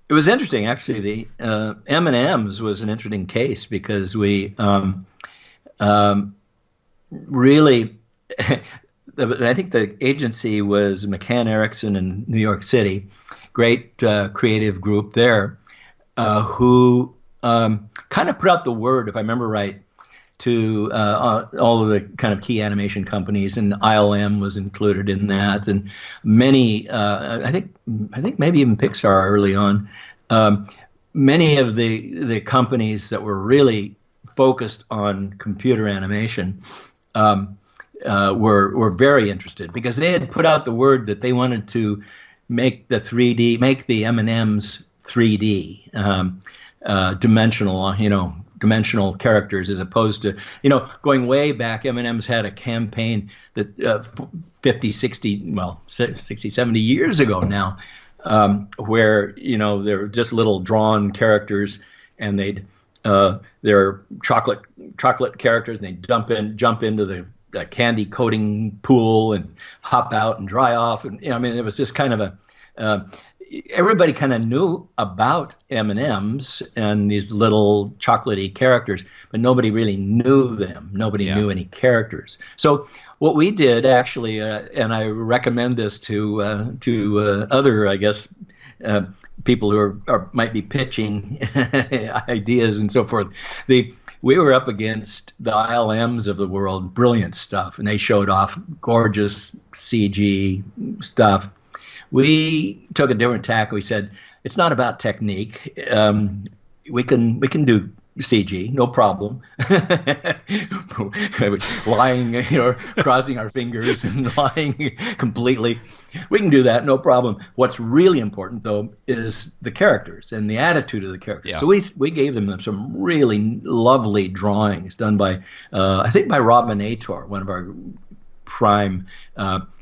it was interesting actually. The M&Ms was an interesting case because we really. I think the agency was McCann Erickson in New York City, great creative group there, who kind of put out the word, if I remember right, to all of the kind of key animation companies, and ILM was included in that, and many, I think maybe even Pixar early on. Many of the companies that were really focused on computer animation were very interested because they had put out the word that they wanted to make the M&Ms 3D, dimensional characters, as opposed to, going way back. M&Ms had a campaign that 50, 60, 70 years ago now, where, they were just little drawn characters, and they're chocolate characters, and they jump into the candy coating pool and hop out and dry off. And it was just kind of everybody kind of knew about M&Ms and these little chocolatey characters, but nobody really knew them. Nobody knew any characters. So what we did actually, and I recommend this to other, I guess, people who might be pitching ideas and so forth. We were up against the ILMs of the world, brilliant stuff, and they showed off gorgeous CG stuff. We took a different tack. We said, it's not about technique. We can do CG, no problem. Lying, crossing our fingers and lying completely. We can do that, no problem. What's really important, though, is the characters and the attitude of the characters. Yeah. So we gave them some really lovely drawings done by, I think, by Robin Ator, one of our prime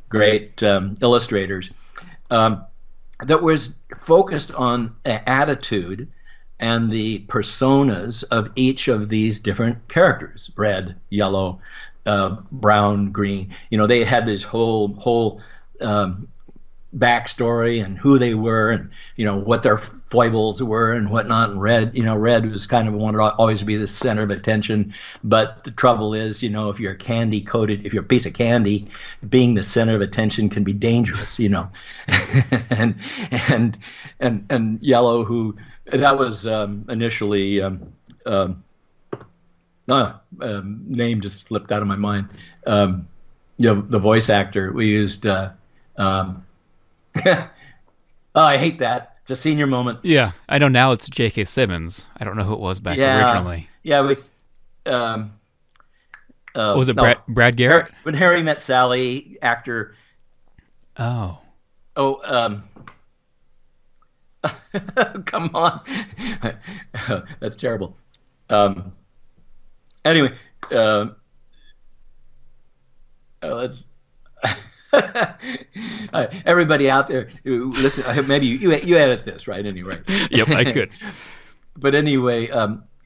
great illustrators, that was focused on attitude and the personas of each of these different characters: red, yellow, brown, green. They had this whole backstory and who they were, and what their foibles were and whatnot. And red was kind of wanted to always be the center of attention. But the trouble is, if you're if you're a piece of candy, being the center of attention can be dangerous. and yellow, who that was initially name just flipped out of my mind. The voice actor we used. Oh, I hate that. It's a senior moment. Yeah, I know now it's J.K. Simmons. I don't know who it was back originally. Yeah, it was. Was it Brad Garrett? When Harry Met Sally, actor. Oh. Oh, come on. That's terrible. Anyway, let's. Everybody out there who listen, maybe you edit this, right? Anyway. Yep, I could. But anyway,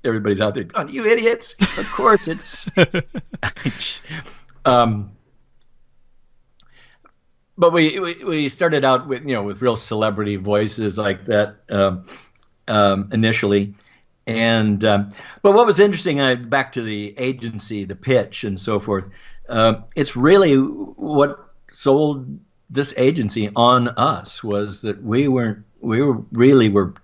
everybody's out there. Oh, you idiots! Of course, it's. But we started out with with real celebrity voices like that initially, and but what was interesting, back to the agency, the pitch, and so forth. It's really what sold this agency on us was that we were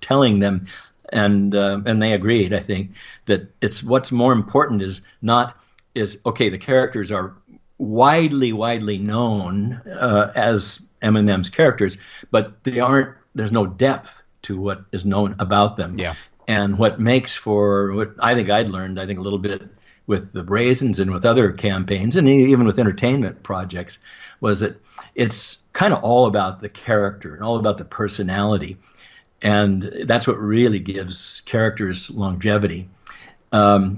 telling them, and they agreed, I think, that it's what's more important is okay, the characters are widely known as M&M's characters, but there's no depth to what is known about them. Yeah. And what makes for what I think I'd learned, a little bit with the Raisins and with other campaigns and even with entertainment projects, was that it's kind of all about the character and all about the personality. And that's what really gives characters longevity,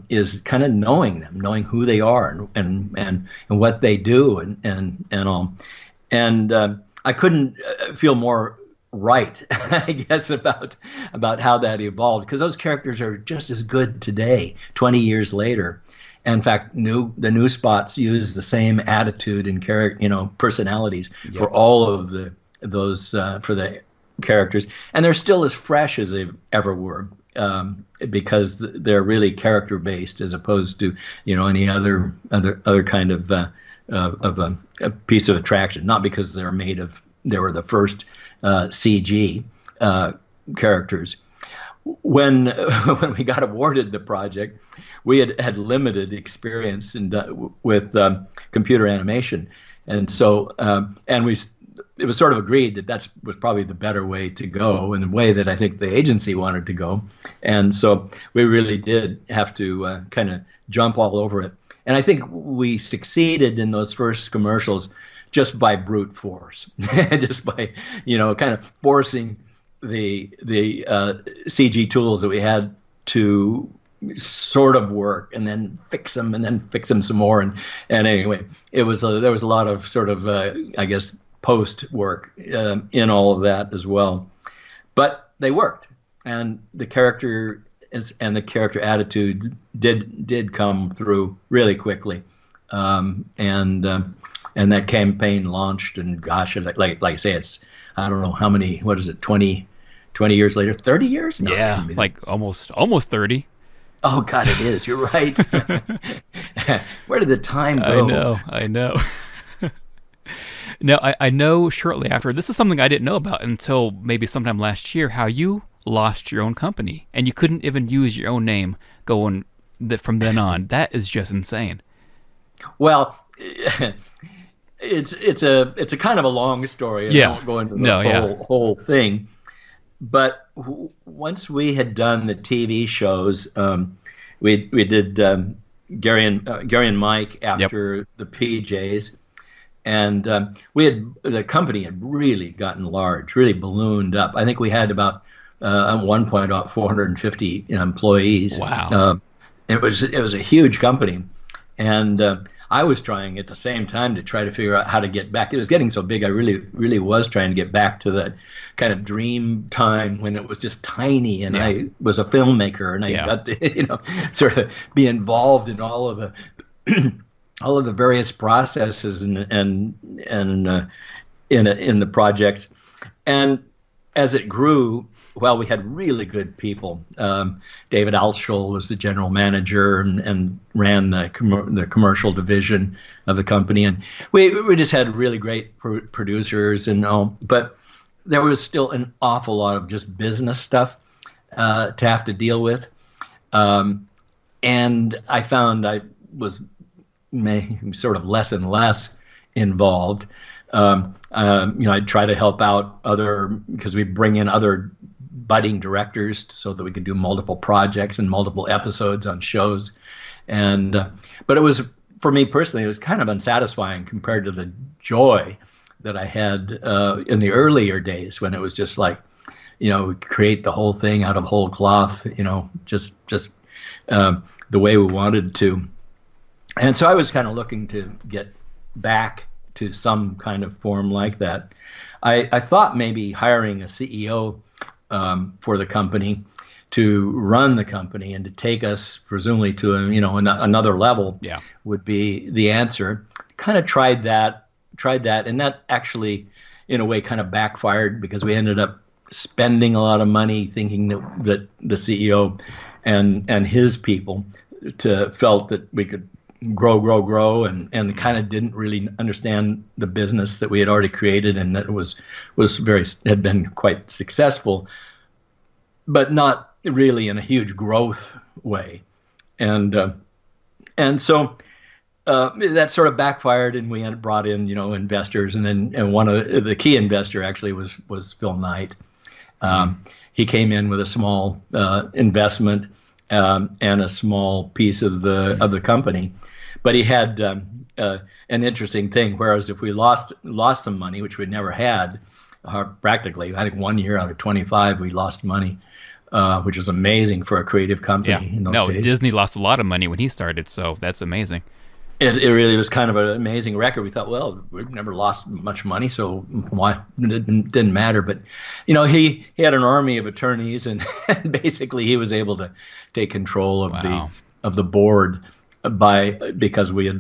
is kind of knowing them, knowing who they are and what they do and all. And I couldn't feel more right, I guess, about how that evolved, because those characters are just as good today, 20 years later. In fact, the new spots use the same attitude and personalities for all of those for the characters, and they're still as fresh as they ever were, because they're really character based as opposed to any other kind of a piece of attraction. Not because they were the first CG characters. When we got awarded the project, we had limited experience with computer animation, and so it was sort of agreed that was probably the better way to go, and the way that I think the agency wanted to go, and so we really did have to kind of jump all over it. And I think we succeeded in those first commercials just by brute force, just by kind of forcing the CG tools that we had to sort of work, and then fix them some more, and anyway, there was a lot of sort of I guess post work in all of that as well, but they worked, and the character and the character attitude did come through really quickly, and that campaign launched, and gosh, like I say, it's I don't know how many, what is it, 20 years later, 30 years? No, yeah, like almost 30. Oh, God, it is. You're right. Where did the time go? I know. Now, I know shortly after, this is something I didn't know about until maybe sometime last year, how you lost your own company, and you couldn't even use your own name from then on. That is just insane. Well, it's a kind of a long story. I won't go into the whole thing. But once we had done the TV shows, we did Gary and Mike after the PJs, and the company had really gotten large, really ballooned up. I think we had about at one point about 450 employees. Wow. It was a huge company, and I was trying at the same time to try to figure out how to get back. It was getting so big. I really was trying to get back to that kind of dream time when it was just tiny, and I was a filmmaker, and I got to sort of be involved in all of the all of the various processes and in the projects. And as it grew, well, we had really good people. David Altschul was the general manager and ran the commercial division of the company, and we just had really great producers and all. But there was still an awful lot of just business stuff to have to deal with, and I found I was sort of less and less involved. I'd try to help out because we bring in other budding directors so that we could do multiple projects and multiple episodes on shows. But it was, for me personally, it was kind of unsatisfying compared to the joy that I had in the earlier days when it was just like, create the whole thing out of whole cloth, just the way we wanted to. And so I was kind of looking to get back to some kind of form like that. I thought maybe hiring a CEO for the company to run the company and to take us presumably to another level would be the answer. Kind of tried that, and that actually, in a way, kind of backfired because we ended up spending a lot of money thinking that the CEO and his people felt that we could grow and kind of didn't really understand the business that we had already created, and that had been quite successful, but not really in a huge growth way. And so that sort of backfired, and we had brought in investors, and one of the key investor actually was Phil Knight. He came in with a small investment and a small piece of the company, but he had an interesting thing. Whereas if we lost some money, which we'd never had, practically, I think 1 year out of 25 we lost money, which is amazing for a creative company in those days. Disney lost a lot of money when he started, so that's amazing. It really was kind of an amazing record. We thought, well, we've never lost much money, so why? It didn't matter. But, he had an army of attorneys, and basically he was able to take control of the board because we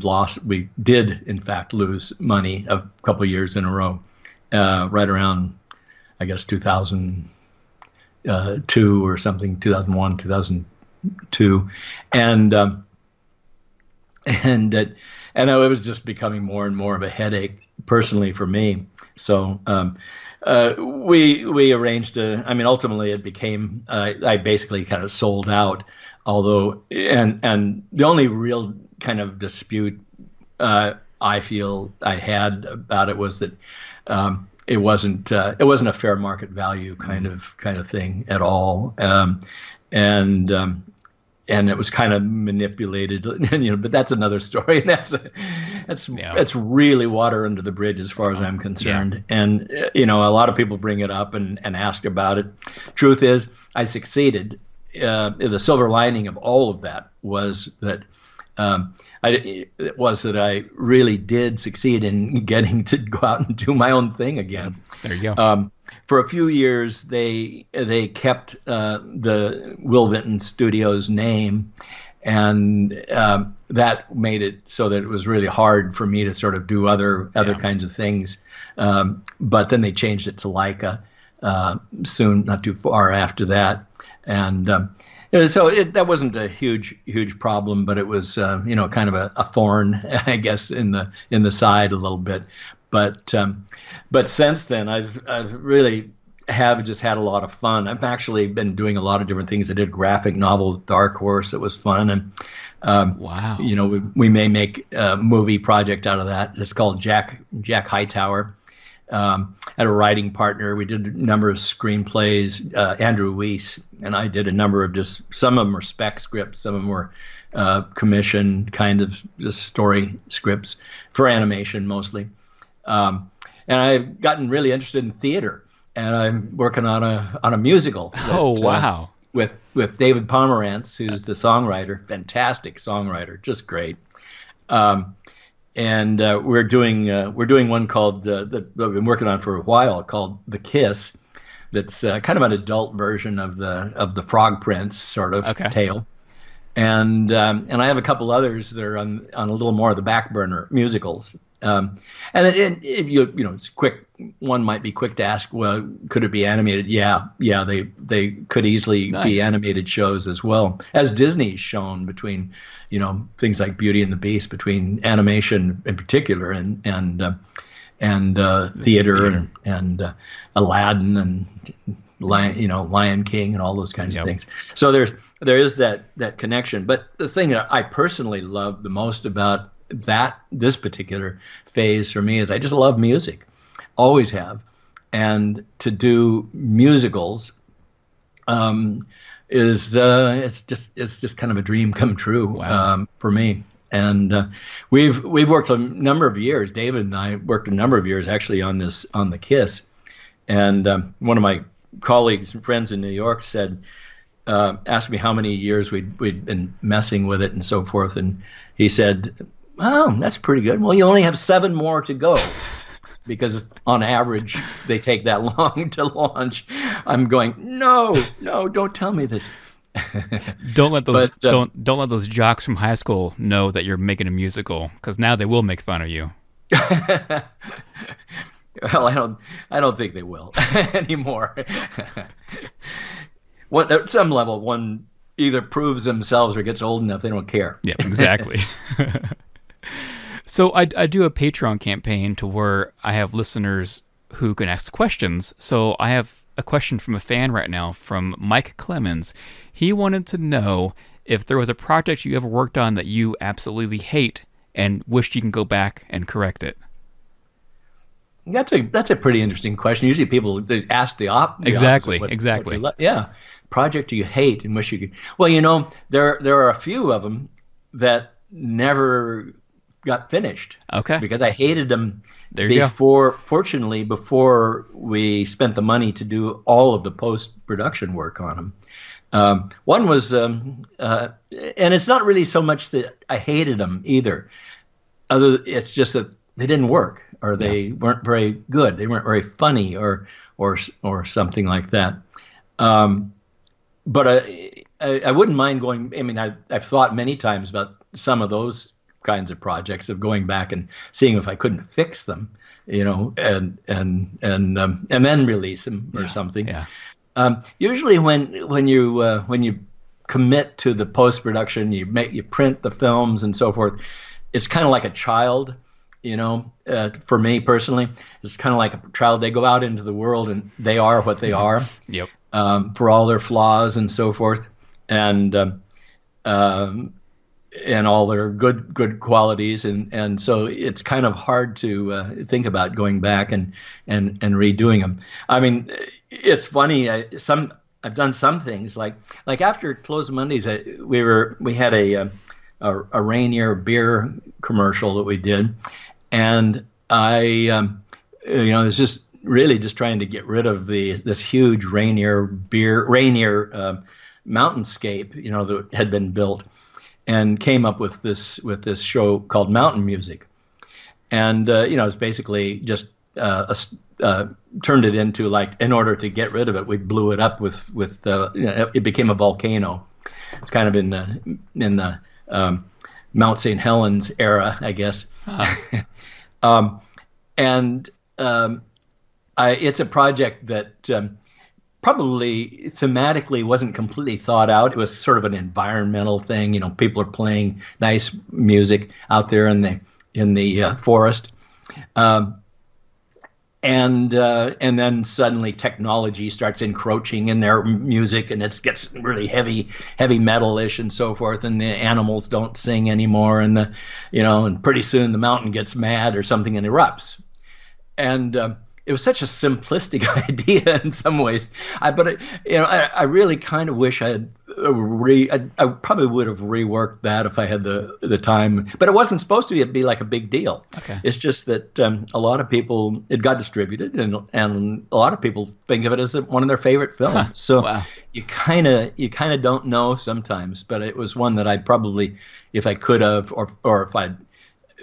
did in fact lose money a couple of years in a row, right around, I guess, 2002 or something, 2001, 2002, and it was just becoming more and more of a headache personally for me. So we arranged ultimately it became, I basically kind of sold out, although, and the only real kind of dispute I feel I had about it was that it wasn't a fair market value kind of thing at all. And it was kind of manipulated, but that's another story. And that's really water under the bridge as far as I'm concerned. Yeah. And a lot of people bring it up and ask about it. Truth is, I succeeded. The silver lining of all of that was that I really did succeed in getting to go out and do my own thing again. There you go. For a few years, they kept the Will Vinton Studios name, and that made it so that it was really hard for me to sort of do other kinds of things. But then they changed it to Leica soon, not too far after that, and so that wasn't a huge problem, but it was kind of a thorn, I guess, in the side a little bit. But since then, I've really just had a lot of fun. I've actually been doing a lot of different things. I did a graphic novel with Dark Horse. It was fun, and wow. We may make a movie project out of that. It's called Jack Hightower, had a writing partner. We did a number of screenplays. Andrew Weiss and I did a number of some of them were spec scripts, some of them were commission kind of just story scripts for animation mostly. And I've gotten really interested in theater, and I'm working on a musical. Oh, wow. With David Pomerantz, who's the songwriter, fantastic songwriter, just great. And we're doing one called that I've been working on for a while, called The Kiss. That's kind of an adult version of the Frog Prince sort of tale. And I have a couple others that are on a little more of the back burner, musicals. And if it's quick. One might be quick to ask, well, could it be animated? Yeah, they could easily be animated shows as well, as Disney's shown between, things like Beauty and the Beast, between animation in particular and theater and Aladdin and Lion King and all those kinds of things. So there is that connection. But the thing that I personally love the most about this particular phase for me is I just love music, always have, and to do musicals is it's just kind of a dream come true for me. And we've worked a number of years. David and I worked a number of years actually on The Kiss, and one of my colleagues and friends in New York asked me how many years we'd been messing with it and so forth, and he said, "Oh, that's pretty good. Well, you only have 7 more to go." Because on average they take that long to launch. I'm going, no, don't tell me this. Don't let those don't let those jocks from high school know that you're making a musical, because now they will make fun of you. Well, I don't think they will anymore. At some level, one either proves themselves or gets old enough they don't care. Yeah, exactly. So I do a Patreon campaign to where I have listeners who can ask questions. So I have a question from a fan right now, from Mike Clemens. He wanted to know if there was a project you ever worked on that you absolutely hate and wished you can go back and correct it. That's a pretty interesting question. Usually people ask the Exactly. Yeah, project you hate and wish you could. Well, there are a few of them that never got finished. Okay. Because I hated them fortunately, before we spent the money to do all of the post-production work on them. One was, and it's not really so much that I hated them either. It's just that they didn't work, or they weren't very good. They weren't very funny, or something like that. But I wouldn't mind going. I mean, I've thought many times about some of those kinds of projects, of going back and seeing if I couldn't fix them, and then release them or something. Yeah. Usually when you commit to the post production, you print the films and so forth. It's kind of like a child, for me personally. It's kind of like a child. They go out into the world and they are what they are. Yep. For all their flaws and so forth, and all their good qualities, and so it's kind of hard to think about going back and redoing them. I mean, it's funny. I've done some things like after Close Mondays, we had a Rainier beer commercial that we did, and I was just really just trying to get rid of this huge Rainier mountainscape, that had been built, and came up with this show called Mountain Music, and it's basically just turned it into, like, in order to get rid of it, we blew it up with it became a volcano. It's kind of in the Mount St. Helens era, I guess. Uh-huh. It's a project that probably thematically wasn't completely thought out. It was sort of an environmental thing. People are playing nice music out there in the forest, and then suddenly technology starts encroaching in their music, and it gets really heavy metal-ish and so forth, and the animals don't sing anymore, and and pretty soon the mountain gets mad or something and erupts, and it was such a simplistic idea in some ways. I really kind of wish I had I probably would have reworked that if I had the time. But it wasn't supposed to be like a big deal. Okay. It's just that a lot of people, it got distributed, and a lot of people think of it as one of their favorite films. Huh. So Wow. you kind of don't know sometimes. But it was one that I'd probably, if I could have, or if I'd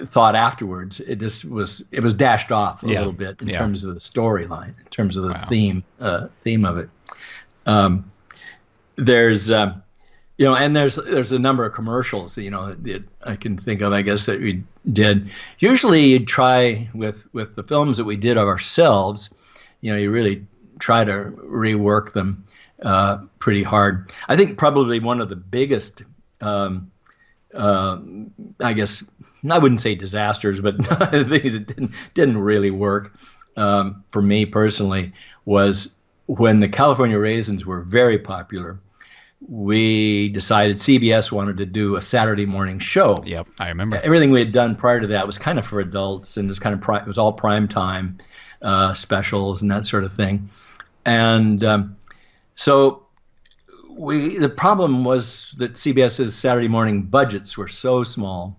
thought afterwards, it was dashed off a little bit in terms of the storyline, in terms of the theme of it. There's and there's a number of commercials that I can think of, I guess, that we did. Usually you'd try with the films that we did of ourselves, you really try to rework them pretty hard. I think probably one of the biggest I guess I wouldn't say disasters, but things that didn't really work for me personally was when the California Raisins were very popular. We decided CBS wanted to do a Saturday morning show. Yep, I remember. Everything we had done prior to that was kind of for adults, and it was all prime time specials and that sort of thing. And so the problem was that CBS's Saturday morning budgets were so small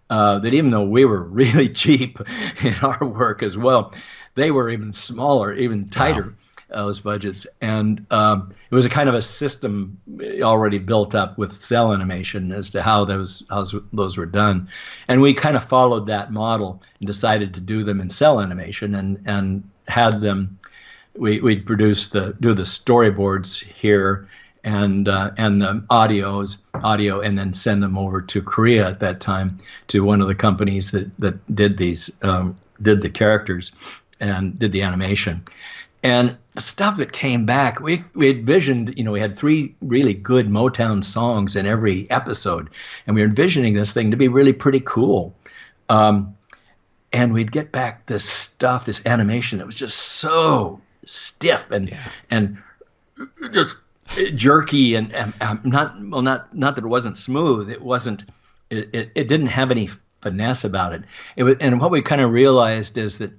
that even though we were really cheap in our work as well, they were even smaller, even tighter, those budgets. And it was a kind of a system already built up with cell animation as to how those were done. And we kind of followed that model and decided to do them in cell animation and had them. We'd do the storyboards here and the audio, and then send them over to Korea at that time to one of the companies that did did the characters and did the animation. And the stuff that came back, we envisioned, we had 3 really good Motown songs in every episode, and we were envisioning this thing to be really pretty cool. And we'd get back this stuff, this animation that was just so stiff and just jerky and not that it wasn't smooth. It didn't have any finesse about it. And what we kind of realized is that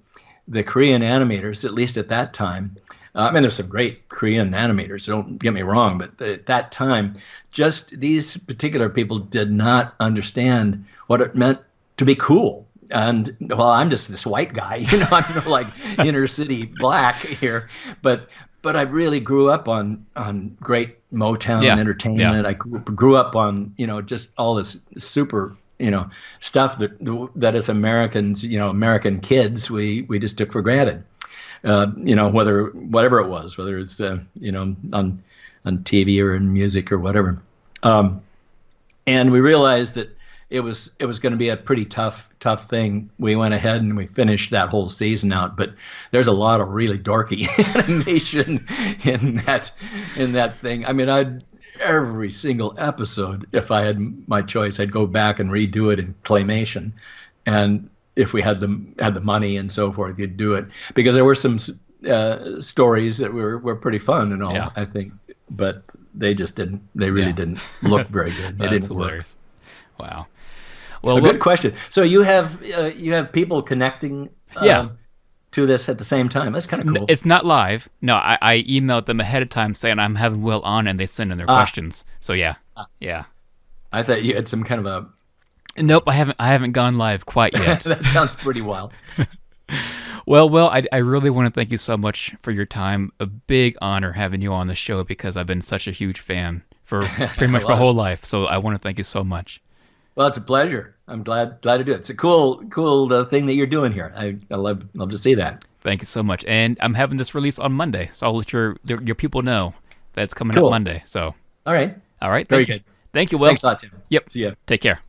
the Korean animators, at least at that time, there's some great Korean animators, don't get me wrong, but at that time, just these particular people did not understand what it meant to be cool. And well, I'm just this white guy, I'm like inner city black here, but I really grew up on great Motown entertainment. Yeah. I grew up on just all this super stuff that as Americans, American kids, we just took for granted. Whatever it was, whether it's on TV or in music or whatever. And we realized that it was going to be a pretty tough thing. We went ahead and we finished that whole season out, but there's a lot of really dorky animation in that thing. I mean, every single episode, if I had my choice, I'd go back and redo it in Claymation, and if we had the money and so forth, you'd do it, because there were some stories that were pretty fun and all, I think, but they just didn't. They really didn't look very good. They didn't hilarious. Work. Wow. Well, good question. So you have people connecting to this at the same time. That's kind of cool. It's not live. No, I emailed them ahead of time saying I'm having Will on, and they send in their questions. So yeah. I thought you had some kind of a. Nope, I haven't gone live quite yet. That sounds pretty wild. Well, Will, I really want to thank you so much for your time. A big honor having you on the show because I've been such a huge fan for pretty much my whole life. So I want to thank you so much. Well, it's a pleasure. I'm glad to do it. It's a cool thing that you're doing here. I love to see that. Thank you so much. And I'm having this release on Monday, so I'll let your people know that it's coming up Monday. So all right. Very good. Thank you, Will. Thanks a lot, Tim. Yep. See ya. Take care.